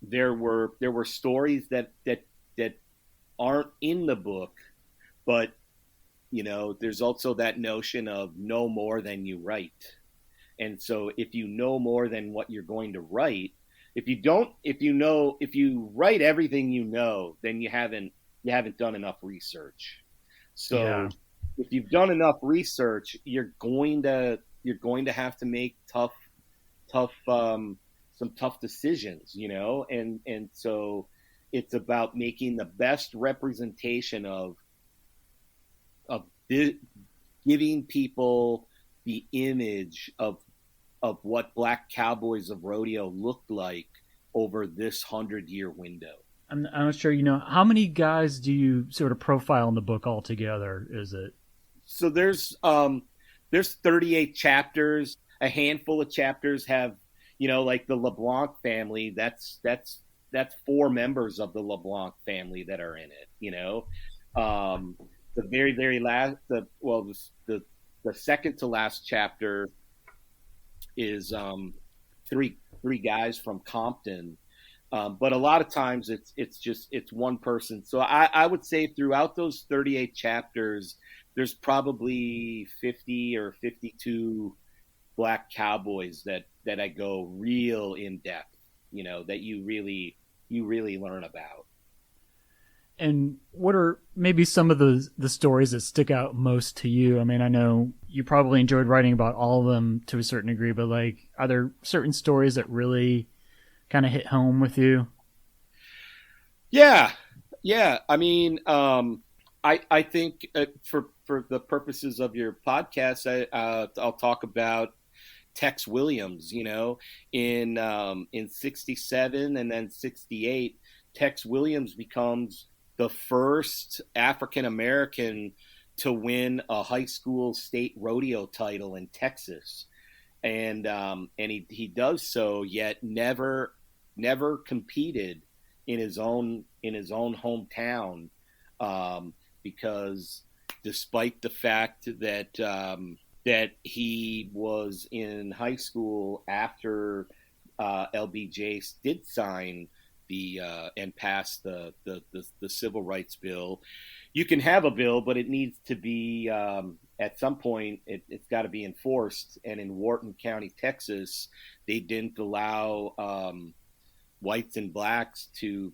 there were stories that aren't in the book, but there's also that notion of know more than you write. And so if you know more than what you're going to write, if you write everything then you haven't done enough research. So Yeah. if you've done enough research, you're going to have to make some tough decisions, and so it's about making the best representation of giving people the image of what Black Cowboys of Rodeo looked like over this 100-year window. I'm not sure, how many guys do you sort of profile in the book altogether? Is it? So there's 38 chapters. A handful of chapters have, like the LeBlanc family. That's 4 members of the LeBlanc family that are in it. The very, very last, the second to last chapter is three guys from Compton. But a lot of times it's one person. So I would say throughout those 38 chapters, there's probably 50 or 52 Black cowboys that I go real in depth, that you really learn about. And what are maybe some of the stories that stick out most to you? I mean, I know you probably enjoyed writing about all of them to a certain degree, but like, are there certain stories that really kind of hit home with you? Yeah. I mean, I think for the purposes of your podcast, I'll talk about Tex Williams. In '67 and then '68, Tex Williams becomes the first African American to win a high school state rodeo title in Texas, and he does so, yet never competed in his own hometown, because despite the fact that he was in high school after LBJ did sign and pass the civil rights bill. You can have a bill, but it needs to be at some point it's got to be enforced. And in Wharton County, Texas, they didn't allow whites and blacks to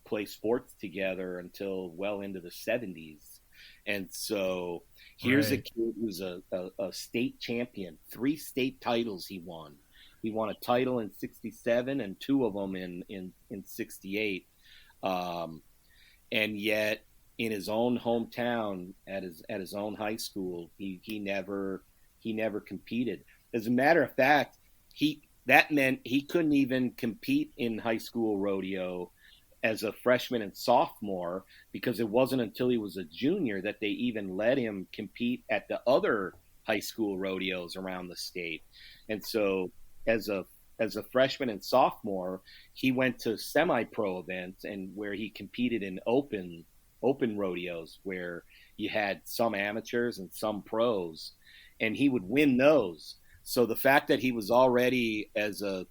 play sports together until well into the 70s. And so here's a kid who's a state champion, 3 state titles he won. He won a title in '67 and 2 of them in '68. And yet in his own hometown at his own high school, he never competed. As a matter of fact, that meant he couldn't even compete in high school rodeo as a freshman and sophomore, because it wasn't until he was a junior that they even let him compete at the other high school rodeos around the state. And so as a freshman and sophomore, he went to semi-pro events and where he competed in open rodeos where you had some amateurs and some pros, and he would win those. So the fact that he was already as a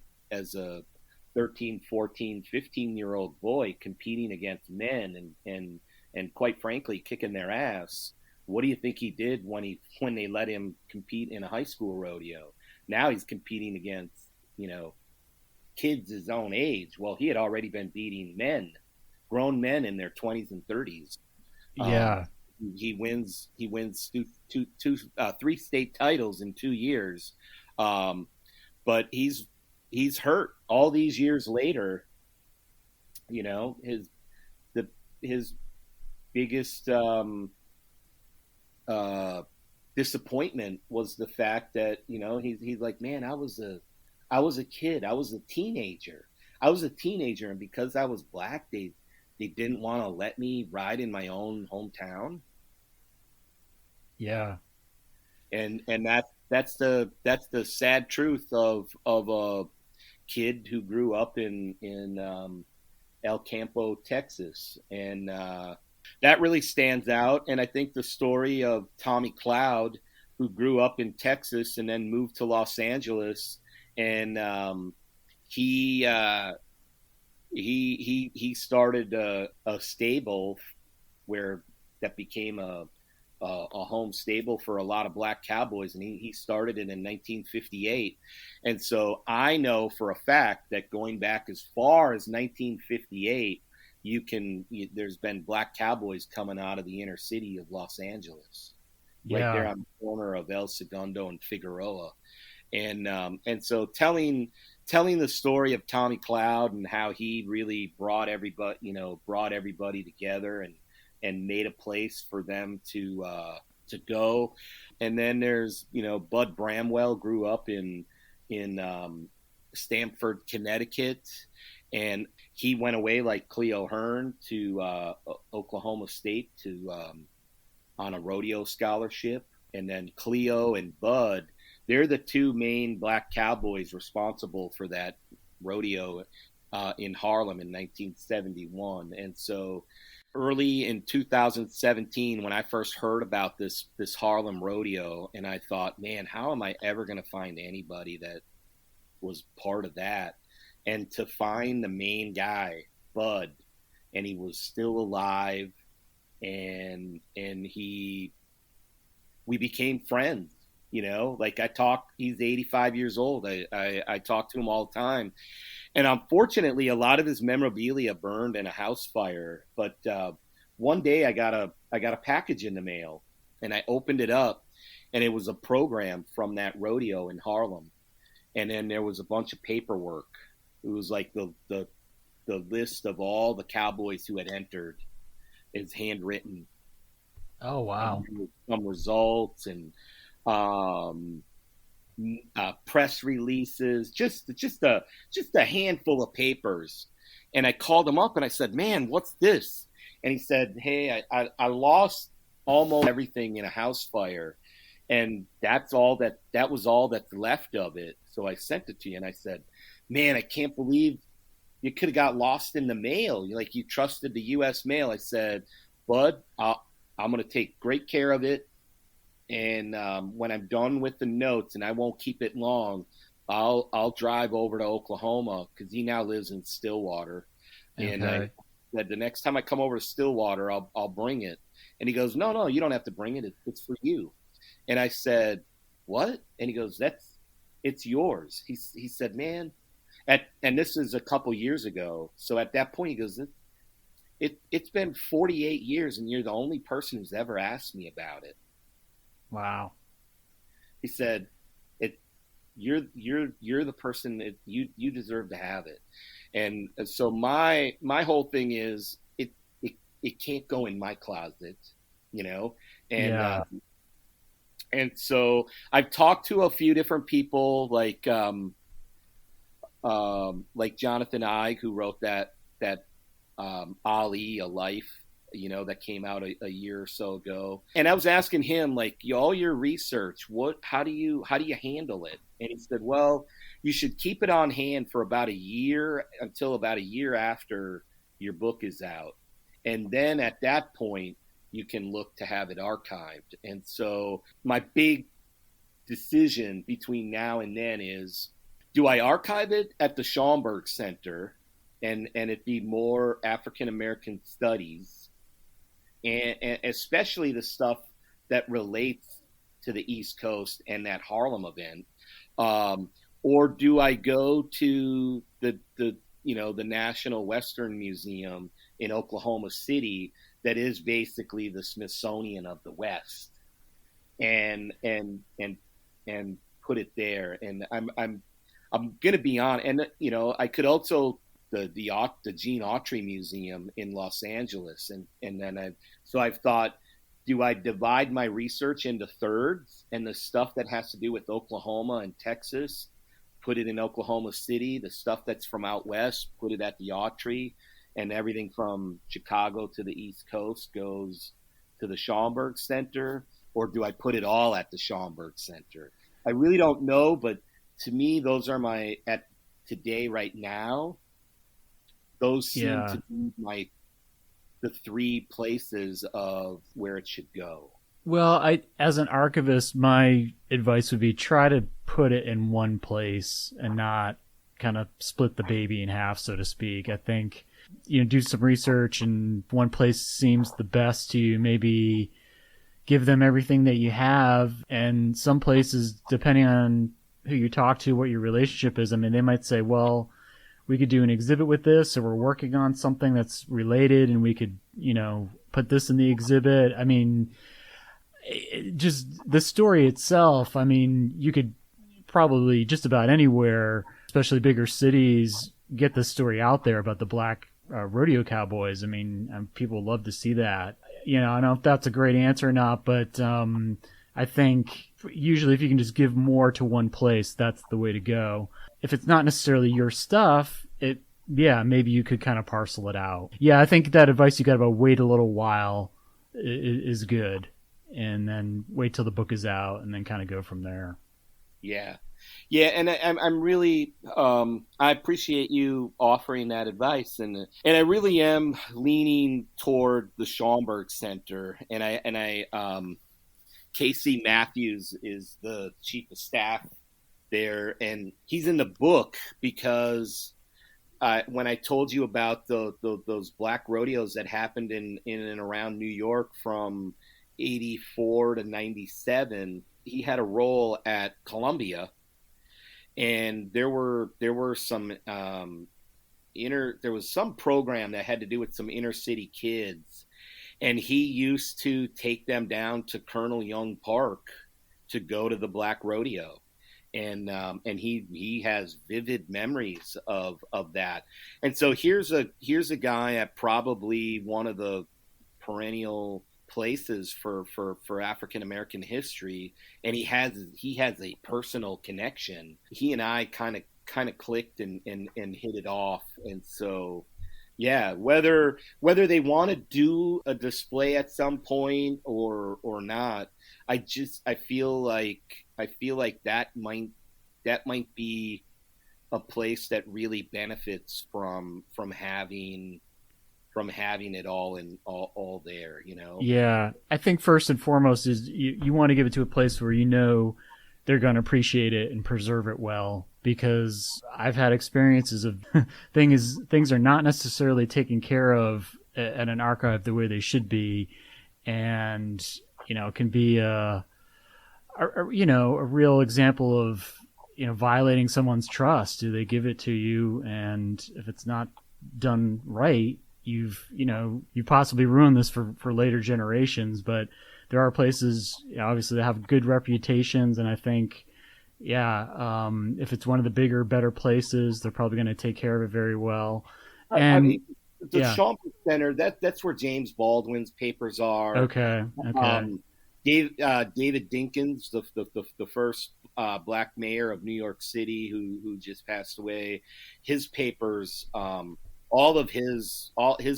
13, 14, 15-year-old boy competing against men and quite frankly kicking their ass, what do you think he did when they let him compete in a high school rodeo? Now he's competing against, kids his own age. Well, he had already been beating grown men in their 20s and 30s. Yeah. He wins 3 state titles in 2 years. But he's hurt all these years later. His biggest disappointment was the fact that he's like, man, I was a kid, I was a teenager, and because I was black, they didn't want to let me ride in my own hometown. Yeah. And that's the sad truth of a kid who grew up in El Campo, Texas, and that really stands out. And I think the story of Tommy Cloud, who grew up in Texas and then moved to Los Angeles, and he uh, he started a stable where that became a home stable for a lot of black cowboys, and he started it in 1958. And so I know for a fact that going back as far as 1958, there's been black cowboys coming out of the inner city of Los Angeles, right there Yeah. on the corner of El Segundo and Figueroa. And so telling the story of Tommy Cloud and how he really brought everybody together and made a place for them to go. And then there's Bud Bramwell grew up in Stamford, Connecticut, and he went away like Cleo Hearn to Oklahoma State to on a rodeo scholarship. And then Cleo and Bud, they're the two main black cowboys responsible for that rodeo in Harlem in 1971. And so early in 2017, when I first heard about this Harlem rodeo, and I thought, man, how am I ever going to find anybody that was part of that? And to find the main guy, Bud, and he was still alive, and we became friends. Like he's 85 years old. I talk to him all the time. And unfortunately, a lot of his memorabilia burned in a house fire. But one day I got a package in the mail, and I opened it up, and it was a program from that rodeo in Harlem. And then there was a bunch of paperwork. It was like the list of all the cowboys who had entered is handwritten. Oh, wow. And some results and um, press releases, just a handful of papers. And I called him up and I said, "Man, what's this?" And he said, "Hey, I lost almost everything in a house fire, and that was all that's left of it. So I sent it to you." And I said, "Man, I can't believe you could have got lost in the mail. You trusted the U.S. mail." I said, "Bud, I'm going to take great care of it. And when I'm done with the notes, and I won't keep it long, I'll drive over to Oklahoma," because he now lives in Stillwater. And I Okay. said, "The next time I come over to Stillwater, I'll bring it." And he goes, "No, you don't have to bring it. It's for you." And I said, "What?" And he goes, "It's yours." He said, "Man," and this is a couple years ago. So at that point, he goes, It's been 48 years, and you're the only person who's ever asked me about it." Wow. He said, "It, you're the person that you deserve to have it." And so my whole thing is it can't go in my closet, you know. And Yeah. and so I've talked to a few different people, like Jonathan Igue, who wrote that Ali, A Life, that came out a year or so ago. And I was asking him, like, all your research, how do you handle it? And he said, "Well, you should keep it on hand for about a year, until about a year after your book is out. And then at that point, you can look to have it archived." And so my big decision between now and then is, do I archive it at the Schomburg Center and it be more African American studies, and especially the stuff that relates to the East Coast and that Harlem event, um, or do I go to the National Western Museum in Oklahoma City, that is basically the Smithsonian of the West, and put it there? And I'm gonna be on, and I could also the Gene Autry Museum in Los Angeles, and then I've thought, do I divide my research into thirds, and the stuff that has to do with Oklahoma and Texas, put it in Oklahoma City, the stuff that's from out west, put it at the Autry, and everything from Chicago to the East Coast goes to the Schomburg Center? or do I put it all at the Schomburg Center? I really don't know, but to me, those are my at today right now. Those seem Yeah. to be the three places of where it should go. Well, as an archivist, my advice would be try to put it in one place and not kind of split the baby in half, so to speak. I think, do some research, and one place seems the best to you, maybe give them everything that you have. And some places, depending on who you talk to, what your relationship is, I mean, they might say, well, we could do an exhibit with this, or we're working on something that's related and we could, put this in the exhibit. I mean, just the story itself, I mean, you could probably just about anywhere, especially bigger cities, get the story out there about the black rodeo cowboys. I mean, people love to see that. I don't know if that's a great answer or not, but I think usually if you can just give more to one place, that's the way to go. If it's not necessarily your stuff, maybe you could kind of parcel it out. Yeah, I think that advice you got about wait a little while is good. And then wait till the book is out and then kind of go from there. Yeah. Yeah. And I'm really, I appreciate you offering that advice. And I really am leaning toward the Schomburg Center. And Casey Matthews is the chief of staff there. And he's in the book because when I told you about those black rodeos that happened in and around New York from 84 to 97, he had a role at Columbia, and there was some program that had to do with some inner city kids, and he used to take them down to Colonel Young Park to go to the black rodeo. And he has vivid memories of that. And so here's a guy at probably one of the perennial places for African American history, and he has a personal connection. He and I kind of clicked and hit it off. And so yeah, whether they want to do a display at some point or not, I feel like that might be a place that really benefits from having it all there, Yeah, I think first and foremost is you want to give it to a place where they're going to appreciate it and preserve it well, because I've had experiences of things are not necessarily taken care of at an archive the way they should be, and it can be a real example of violating someone's trust. Do they give it to you, and if it's not done right, you possibly ruined this for later generations. But there are places obviously that have good reputations, and I think if it's one of the bigger, better places, they're probably going to take care of it very well. And I mean, the Schomburg Center, that's where James Baldwin's papers are. Okay. David Dinkins, the first black mayor of New York City, who just passed away, his papers, all his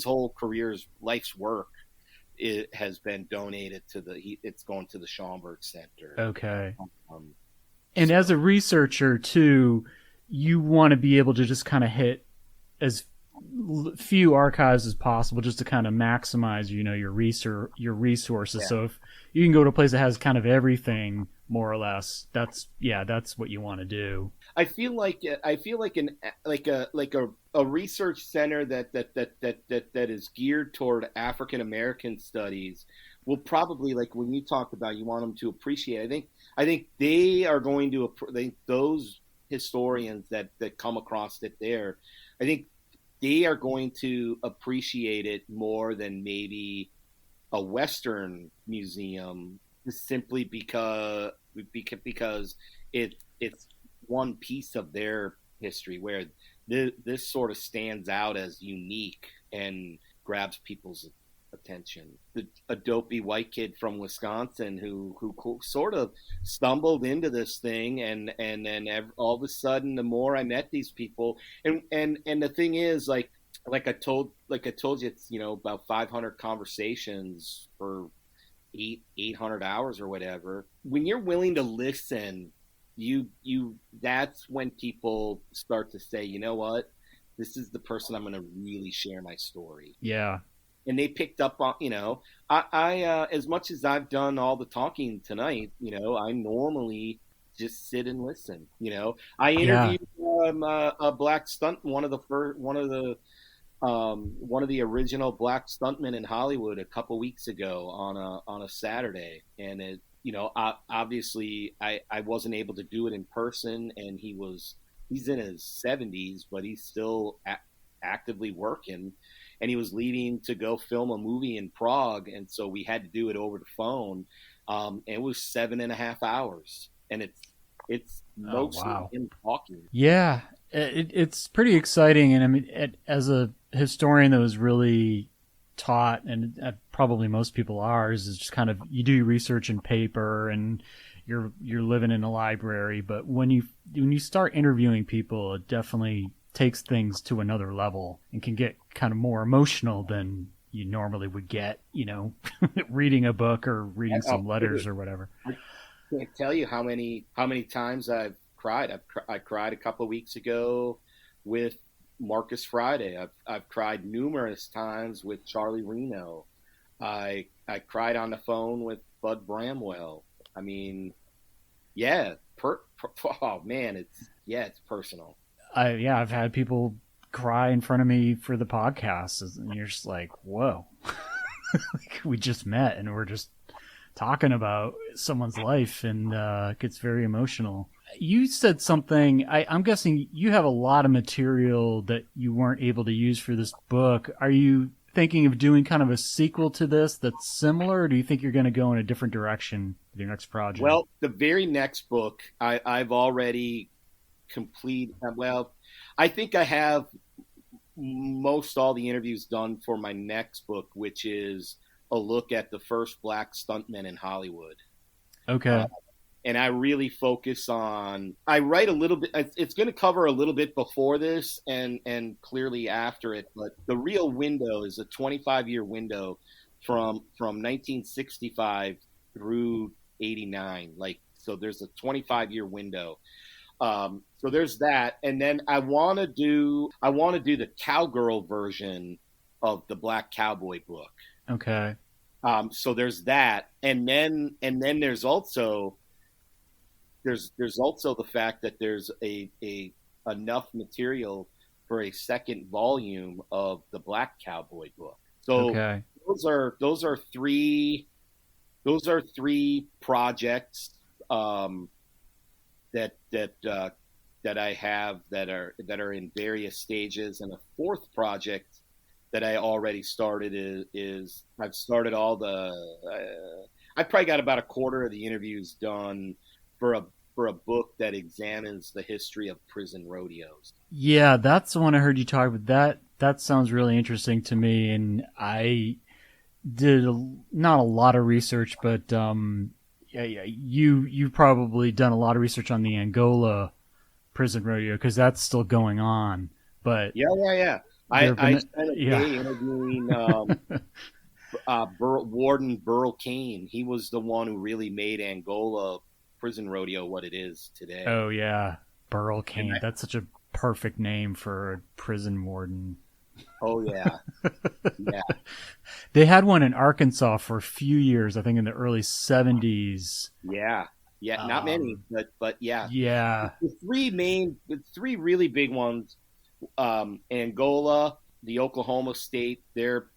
whole career's life's work, it has been donated it's going to the Schomburg Center. Okay. And as a researcher too, you want to be able to just kind of hit as few archives as possible, just to kind of maximize, your resources. Yeah. So if you can go to a place that has kind of everything, more or less, that's what you want to do. I feel like a research center that is geared toward African American studies will probably, like when you talked about you want them to appreciate, I think they are going to, those historians that come across it there, I think they are going to appreciate it more than maybe a Western museum, simply because it's one piece of their history where this sort of stands out as unique and grabs people's attention. A dopey white kid from Wisconsin who sort of stumbled into this thing, and then all of a sudden, the more I met these people, and the thing is, like I told you, it's about 500 conversations for 800 hours or whatever. When you're willing to listen, you that's when people start to say, you know what, this is the person I'm going to really share my story. Yeah. And they picked up on, I as much as I've done all the talking tonight, I normally just sit and listen. I Yeah. interviewed a black stunt, one of the original black stuntmen in Hollywood a couple weeks ago on a Saturday, and obviously I wasn't able to do it in person, and he's in his 70s, but he's still actively working, and he was leaving to go film a movie in Prague, and so we had to do it over the phone. It was 7.5 hours, and it's Oh, mostly wow. him talking. Yeah. It's pretty exciting. And I mean, as a historian that was really taught, and probably most people are, is just kind of, you do your research in paper and you're living in a library. But when you start interviewing people, it definitely takes things to another level and can get kind of more emotional than you normally would get, reading a book or reading some letters or whatever. I can't tell you how many times I've cried. I cried a couple of weeks ago with Marcus Friday. I've cried numerous times with Charlie Reno. I cried on the phone with Bud Bramwell. I mean, yeah, oh man, it's personal. I've had people cry in front of me for the podcast, and you're just like, whoa. Like, we just met and we're just talking about someone's life, and it gets very emotional. You said something, I'm guessing you have a lot of material that you weren't able to use for this book. Are you thinking of doing kind of a sequel to this that's similar, or do you think you're going to go in a different direction with your next project? Well, the very next book, I've already well, I think I have most all the interviews done for my next book, which is a look at the first black stuntmen in Hollywood. Okay. And I really focus I write a little bit, it's going to cover a little bit before this and clearly after it, but the real window is a 25-year window from 1965 through 89. So there's a 25-year window. So there's that. And then I want to do the cowgirl version of the Black Cowboy book. Okay. So there's that. And then there's also the fact that there's a enough material for a second volume of the Black Cowboy book. So okay. those are three projects that I have that are in various stages, and a fourth project that I already started is I've started all I probably got about a quarter of the interviews done for a book that examines the history of prison rodeos. Yeah, that's the one I heard you talk about. That sounds really interesting to me, and I did not a lot of research, but you've probably done a lot of research on the Angola prison rodeo, because that's still going on. But yeah. I spent a day interviewing Warden Burl Cain. He was the one who really made Angola prison rodeo what it is today. Oh yeah, Burl Cain. That's such a perfect name for a prison warden. Oh yeah, yeah. They had one in Arkansas for a few years, I think in the early 70s. Yeah, not many, but yeah. Yeah. The three really big ones: Angola, the Oklahoma State, their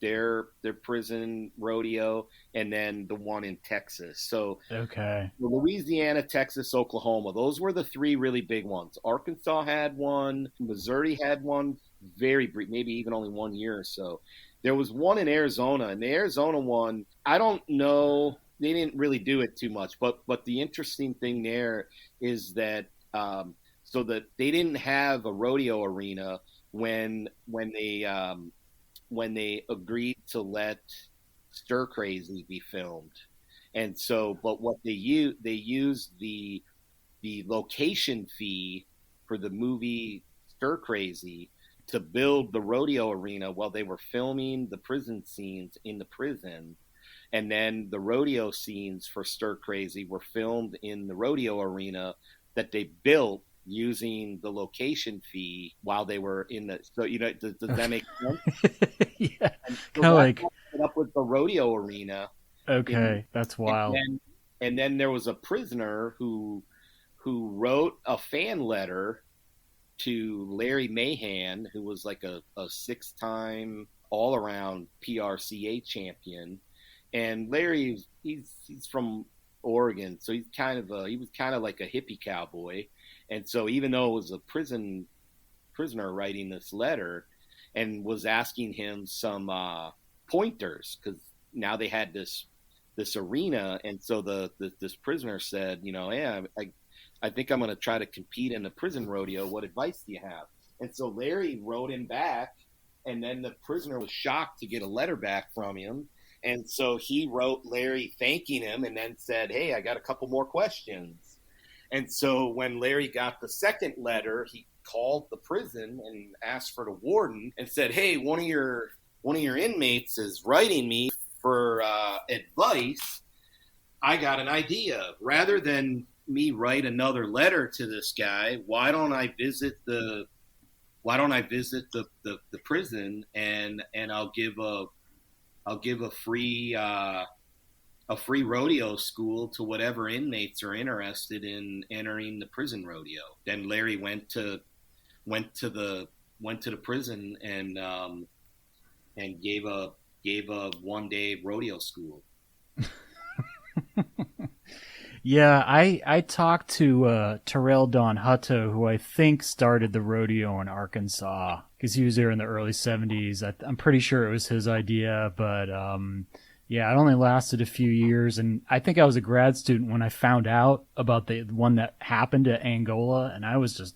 prison rodeo, and then the one in Texas. So okay, Louisiana, Texas, Oklahoma. Those were the three really big ones. Arkansas had one. Missouri had one. Very brief, maybe even only 1 year or so. There was one in Arizona, and the Arizona one, I don't know. They didn't really do it too much, but the interesting thing there is that so that they didn't have a rodeo arena when they agreed to let Stir Crazy be filmed, and so but what they used the location fee for the movie Stir Crazy to build the rodeo arena while they were filming the prison scenes in the prison. And then the rodeo scenes for Stir Crazy were filmed in the rodeo arena that they built using the location fee while they were in the. So does that make sense? Yeah, And so kind of that like, ended up with the rodeo arena. okay, that's And wild. then there was a prisoner who wrote a fan letter to Larry Mahan, who was like a 6-time all around PRCA champion. And Larry, he's from Oregon, so he was kind of like a hippie cowboy. And so even though it was a prisoner writing this letter, and was asking him some pointers, because now they had this arena, and so this prisoner said, yeah, I think I'm going to try to compete in the prison rodeo. What advice do you have? And so Larry wrote him back, and then the prisoner was shocked to get a letter back from him. And so he wrote Larry thanking him and then said, hey, I got a couple more questions. And so when Larry got the second letter, he called the prison and asked for the warden and said, hey, one of your inmates is writing me for advice. I got an idea. Rather than me write another letter to this guy, why don't I visit the prison, and I'll give a free rodeo school to whatever inmates are interested in entering the prison rodeo. Then Larry went to the prison and gave a 1-day rodeo school. Yeah, I talked to Terrell Don Hutto, who I think started the rodeo in Arkansas, because he was there in the early 70s. I'm pretty sure it was his idea, but yeah, it only lasted a few years, and I think I was a grad student when I found out about the one that happened at Angola, and I was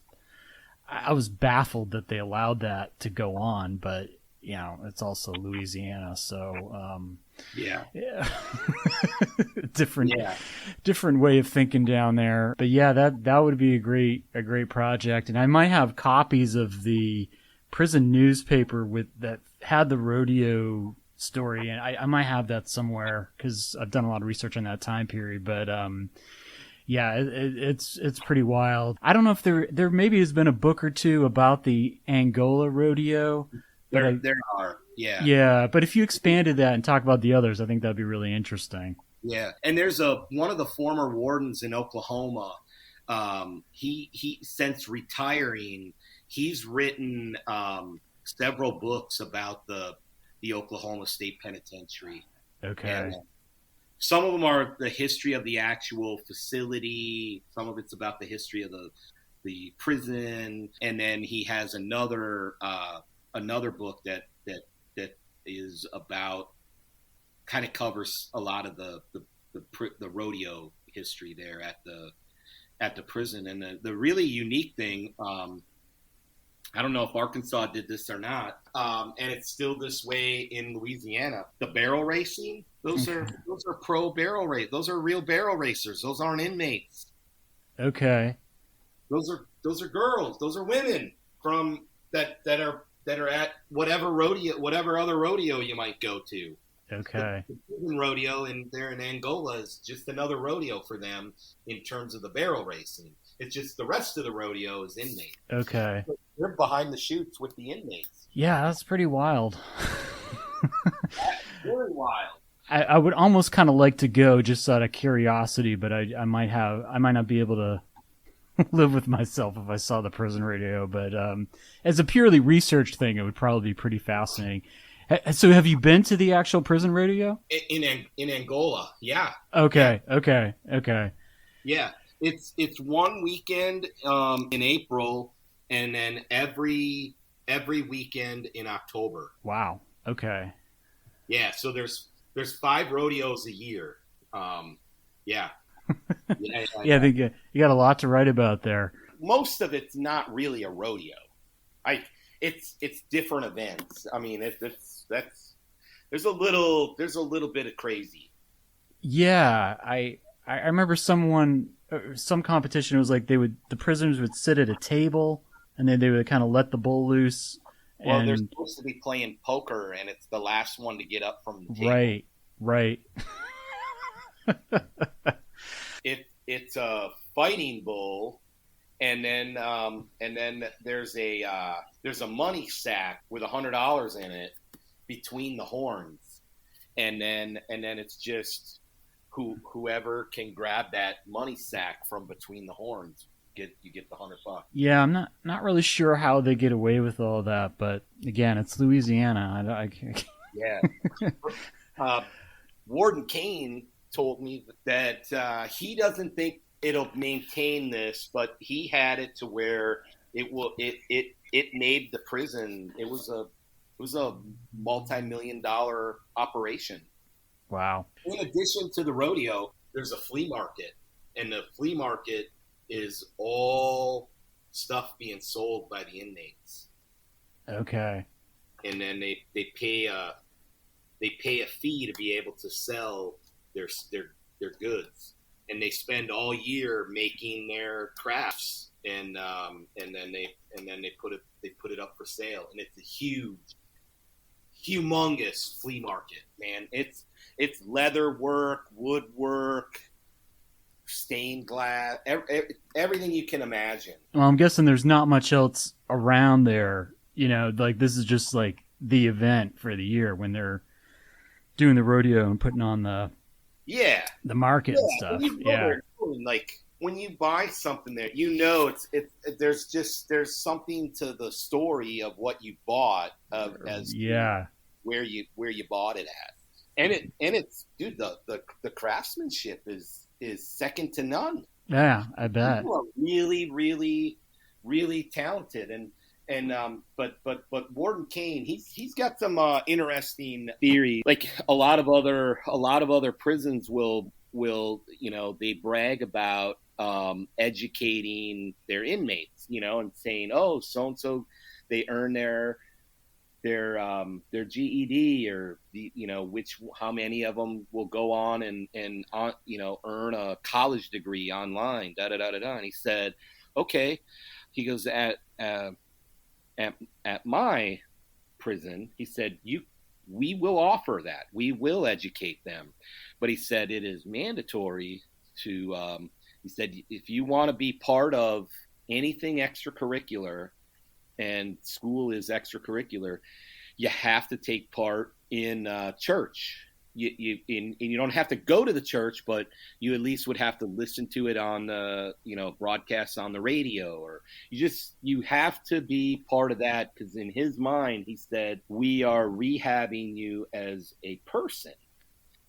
baffled that they allowed that to go on, but it's also Louisiana, so yeah. different way of thinking down there. But yeah, that would be a great project, and I might have copies of the prison newspaper that had the rodeo story, and I might have that somewhere because I've done a lot of research on that time period. But yeah, it's pretty wild. I don't know if there maybe has been a book or two about the Angola rodeo. There are, yeah. Yeah, but if you expanded that and talk about the others, I think that'd be really interesting. Yeah, and there's one of the former wardens in Oklahoma. He since retiring, he's written several books about the Oklahoma State Penitentiary. Okay. And some of them are the history of the actual facility. Some of it's about the history of the prison, and then he has another book that is about, kind of covers a lot of the rodeo history there at the prison. And the really unique thing, I don't know if Arkansas did this or not, and it's still this way in Louisiana. The barrel racing, those are pro barrel race. Those are real barrel racers. Those aren't inmates. Okay. Those are girls. Those are women from that are at whatever other rodeo you might go to. Okay. The prison rodeo there in Angola is just another rodeo for them in terms of the barrel racing. It's just the rest of the rodeo is inmates. Okay. They're behind the chutes with the inmates. Yeah, that's pretty wild. That's very wild. I would almost kind of like to go just out of curiosity, but I might not be able to live with myself if I saw the prison rodeo. But as a purely research thing, it would probably be pretty fascinating. So have you been to the actual prison rodeo? In Angola, yeah. Okay, yeah. Okay. Yeah, it's one weekend in April, and then every weekend in October. Wow. Okay. Yeah, so there's 5 rodeos a year. Yeah. Yeah, you got a lot to write about there. Most of it's not really a rodeo. It's different events. I mean, there's a little bit of crazy. Yeah, I remember some competition. It was like the prisoners would sit at a table and then they would kind of let the bull loose. Well, they're supposed to be playing poker, and it's the last one to get up from the table. Right. It's a fighting bull, and then there's a money sack with $100 in it between the horns, and then it's just whoever can grab that money sack from between the horns you get the $100. Yeah, I'm not really sure how they get away with all that, but again, it's Louisiana. Yeah. Warden Cain told me that he doesn't think it'll maintain this, but he had it to where it made the prison. It was a multi-million-dollar operation. Wow. In addition to the rodeo, there's a flea market, and the flea market is all stuff being sold by the inmates. Okay. And then they pay a fee to be able to sell their goods, and they spend all year making their crafts, and then they put it up for sale, and it's a humongous flea market, man. It's leather work, woodwork, stained glass, everything you can imagine. Well, I'm guessing there's not much else around there. You know, like this is just like the event for the year when they're doing the rodeo and putting on the market and stuff. Yeah. Like when you buy something there, you know, there's something to the story of what you bought where you bought it at. And it's dude, the craftsmanship is second to none. Yeah, I bet. People are really, really, really talented, but Warden Cain, he's got some interesting theory. Like a lot of other prisons will they brag about educating their inmates, and saying, oh, so and so they earn their GED, or how many of them will go on and earn a college degree online, and he said, okay, he goes, at my prison, he said, we will offer that, we will educate them, but he said it is mandatory to he said if you want to be part of anything extracurricular, and school is extracurricular, you have to take part in church. You don't have to go to the church, but you at least would have to listen to it on broadcasts on the radio, or you have to be part of that, because in his mind, he said, we are rehabbing you as a person.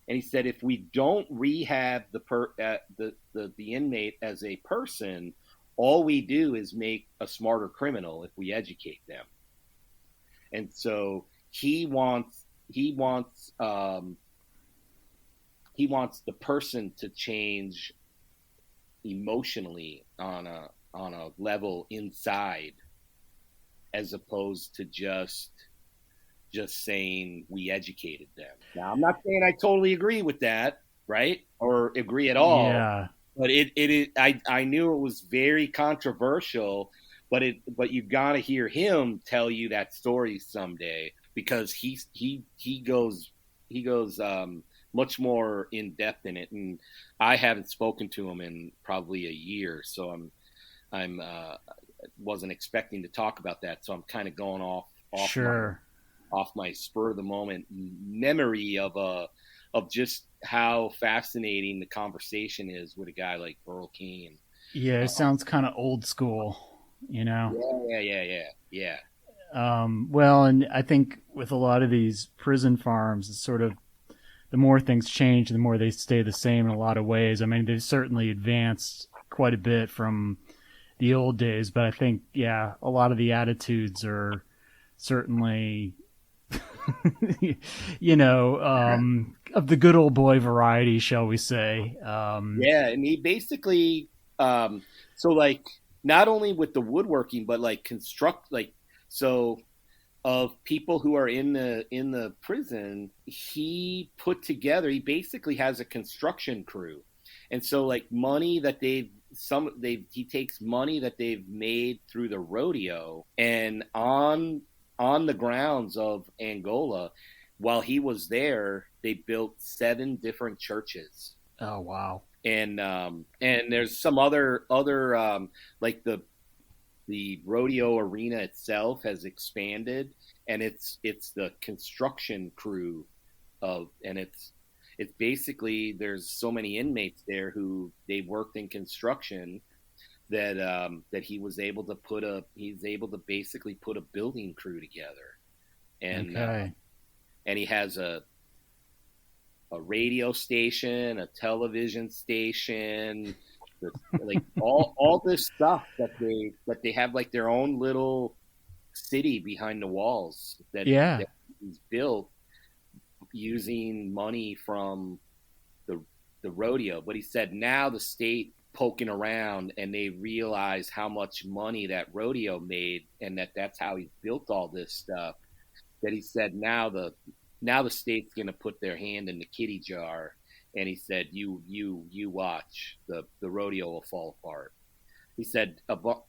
And he said, if we don't rehab the inmate as a person, all we do is make a smarter criminal if we educate them. And so he wants the person to change emotionally on a level inside, as opposed to just saying we educated them. Now, I'm not saying I totally agree with that, right? Or agree at all. Yeah. But I knew it was very controversial, but you got to hear him tell you that story someday, because he goes much more in depth in it, and I haven't spoken to him in probably a year, so I'm wasn't expecting to talk about that, so I'm kind of going off sure. off my spur of the moment memory of just how fascinating the conversation is with a guy like Burl Cain. Yeah, it sounds kind of old school, Yeah. Well, and I think with a lot of these prison farms, it's sort of, the more things change, the more they stay the same in a lot of ways. I mean, they've certainly advanced quite a bit from the old days, but I think, yeah, a lot of the attitudes are certainly of the good old boy variety, shall we say. Yeah, and he basically so like not only with the woodworking, but like of people who are in the prison, he basically has a construction crew. And so like money that he takes money that they've made through the rodeo, and on the grounds of Angola, while he was there, they built 7 different churches. Oh, wow. And there's some other like the rodeo arena itself has expanded, and it's the construction crew and it's basically, there's so many inmates there who they worked in construction that he was able to basically put a building crew together. And Okay. And he has a radio station, a television station, like all this stuff that they have, like their own little city behind the walls that he's built using money from the rodeo. But he said now the state poking around, and they realize how much money that rodeo made, and that's how he built all this stuff. That he said now the state's going to put their hand in the kitty jar, and he said you watch, the rodeo will fall apart. He said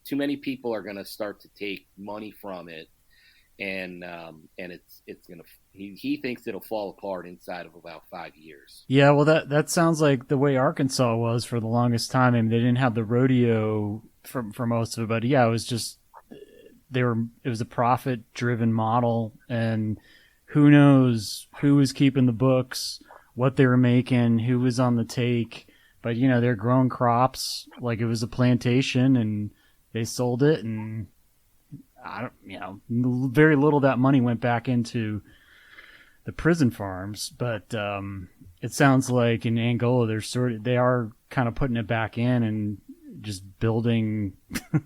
too many people are going to start to take money from it, and it's going to, he thinks it'll fall apart inside of about 5 years. Yeah, well, that sounds like the way Arkansas was for the longest time. I mean, they didn't have the rodeo for most of it, but yeah, it was just it was a profit-driven model, and who knows who was keeping the books, what they were making, who was on the take. But, they're growing crops like it was a plantation, and they sold it, and very little of that money went back into the prison farms. But it sounds like in Angola, they are kind of putting it back in and just building,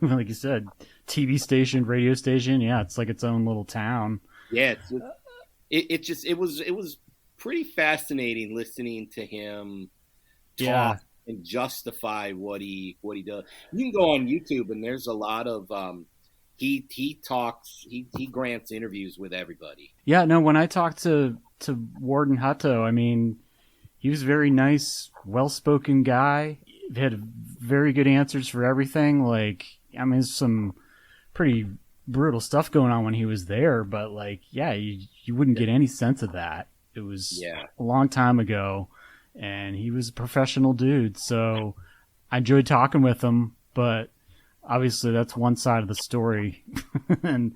like you said, TV station, radio station. Yeah, it's like its own little town. Yeah, it was pretty fascinating listening to him talk and justify what he does. You can go on YouTube, and there's a lot of he grants interviews with everybody. Yeah, no, when I talked to Warden Hutto, I mean, he was a very nice, well-spoken guy. He had very good answers for everything. Like, I mean, there's some pretty brutal stuff going on when he was there, but you wouldn't get any sense of that. It was a long time ago, and he was a professional dude. So I enjoyed talking with him, but obviously that's one side of the story. And,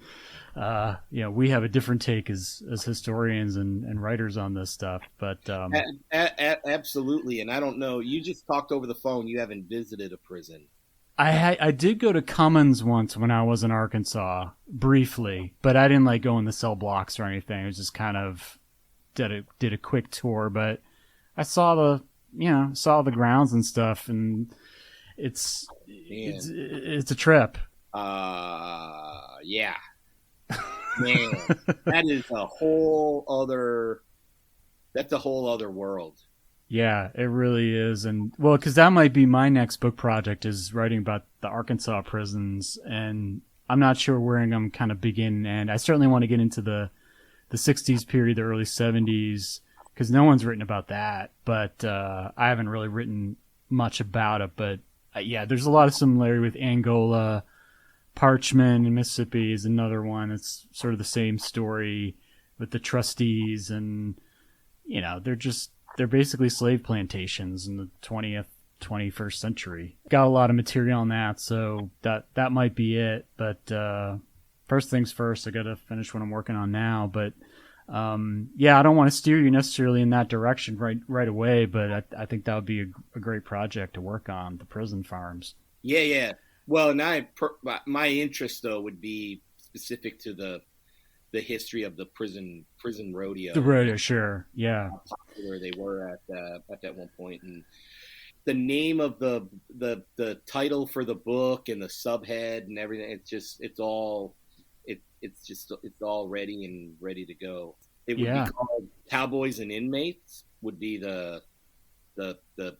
we have a different take as historians and writers on this stuff, but, absolutely. And I don't know, you just talked over the phone. You haven't visited a prison. I did go to Cummins once when I was in Arkansas briefly, but I didn't go in the cell blocks or anything. It was just kind of did a quick tour, but I saw the grounds and stuff, and it's a trip. Yeah, man, that's a whole other world. Yeah, it really is. And well, because that might be my next book project, is writing about the Arkansas prisons, and I'm not sure where I'm going to kind of begin and end. I certainly want to get into the 60s period, the early 70s, because no one's written about that, but I haven't really written much about it. But there's a lot of similarity with Angola. Parchman in Mississippi is another one. It's sort of the same story with the trustees, and they're basically slave plantations in the 20th, 21st century. Got a lot of material on that, so that might be it. But first things first, I got to finish what I'm working on now. But I don't want to steer you necessarily in that direction right away, but I think that would be a great project to work on, the prison farms. Yeah. Well, and my interest though would be specific to the history of the prison rodeo. The rodeo, sure, yeah. How popular they were at that one point, and the name of the title for the book and the subhead and everything. It's all ready to go. It would be called Cowboys and Inmates would be the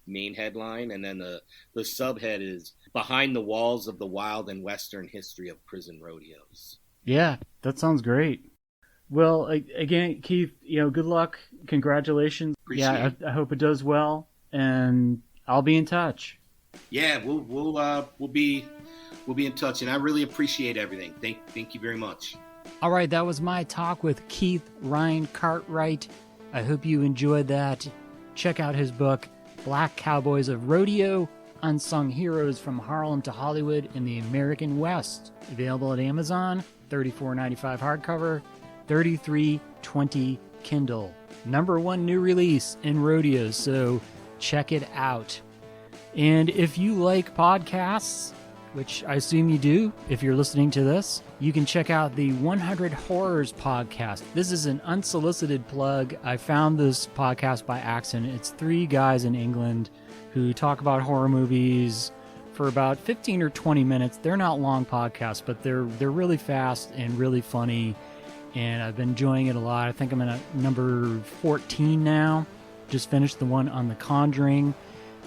main headline, and then the subhead is Behind the Walls of the Wild and Western History of Prison Rodeos. Yeah, that sounds great. Well, again, Keith, good luck. Congratulations. Appreciate it. I hope it does well, and I'll be in touch. Yeah, we'll be in touch, and I really appreciate everything. Thank you very much. All right, that was my talk with Keith Ryan Cartwright. I hope you enjoyed that. Check out his book, Black Cowboys of Rodeo, Unsung Heroes from Harlem to Hollywood in the American West. Available at Amazon, $34.95 hardcover, $33.20 Kindle. #1 new release in Rodeos, so check it out. And if you like podcasts, which I assume you do if you're listening to this, you can check out the 100 Horrors podcast. This is an unsolicited plug. I found this podcast by accident. It's 3 guys in England who talk about horror movies for about 15 or 20 minutes. They're not long podcasts, but they're really fast and really funny, and I've been enjoying it a lot. I think I'm at number 14 now. Just finished the one on The Conjuring,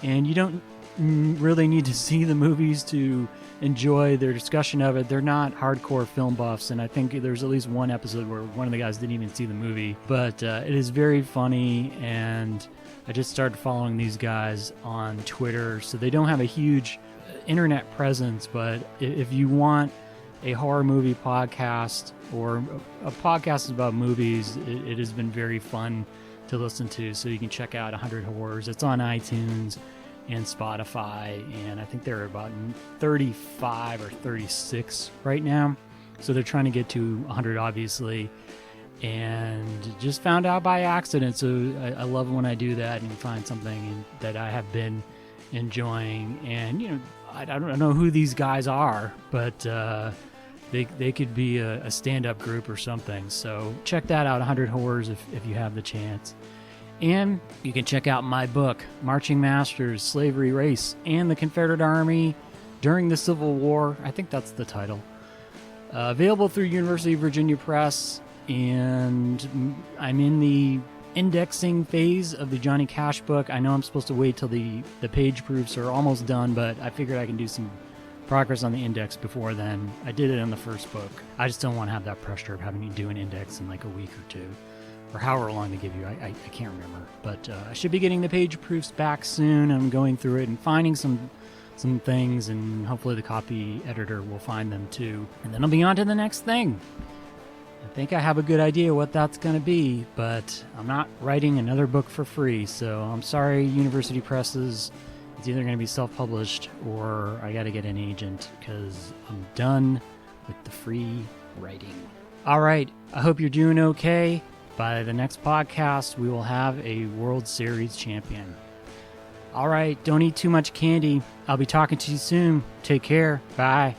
and you don't really need to see the movies to enjoy their discussion of it. They're not hardcore film buffs, and I think there's at least one episode where one of the guys didn't even see the movie, but it is very funny, and I just started following these guys on Twitter, so they don't have a huge internet presence, but if you want a horror movie podcast or a podcast about movies, it has been very fun to listen to, so you can check out 100 Horrors. It's on iTunes and Spotify, and I think they're about 35 or 36 right now, so they're trying to get to 100 obviously, and just found out by accident, so I love when I do that and find something that I have been enjoying. And you know, I don't know who these guys are, but they could be a stand-up group or something, so check that out, 100 Horrors, if you have the chance. And you can check out my book, Marching Masters, Slavery, Race, and the Confederate Army During the Civil War. I think that's the title. Available through University of Virginia Press, and I'm in the indexing phase of the Johnny Cash book. I know I'm supposed to wait till the page proofs are almost done, but I figured I can do some progress on the index before then. I did it in the first book. I just don't want to have that pressure of having to do an index in like a week or two, or however long they give you. I can't remember, but I should be getting the page proofs back soon. I'm going through it and finding some things, and hopefully the copy editor will find them too, and then I'll be on to the next thing. I think I have a good idea what that's going to be, but I'm not writing another book for free, so I'm sorry, university presses. It's either going to be self-published or I got to get an agent, because I'm done with the free writing. All right, I hope you're doing okay. By the next podcast, we will have a World Series champion. All right, don't eat too much candy. I'll be talking to you soon. Take care. Bye.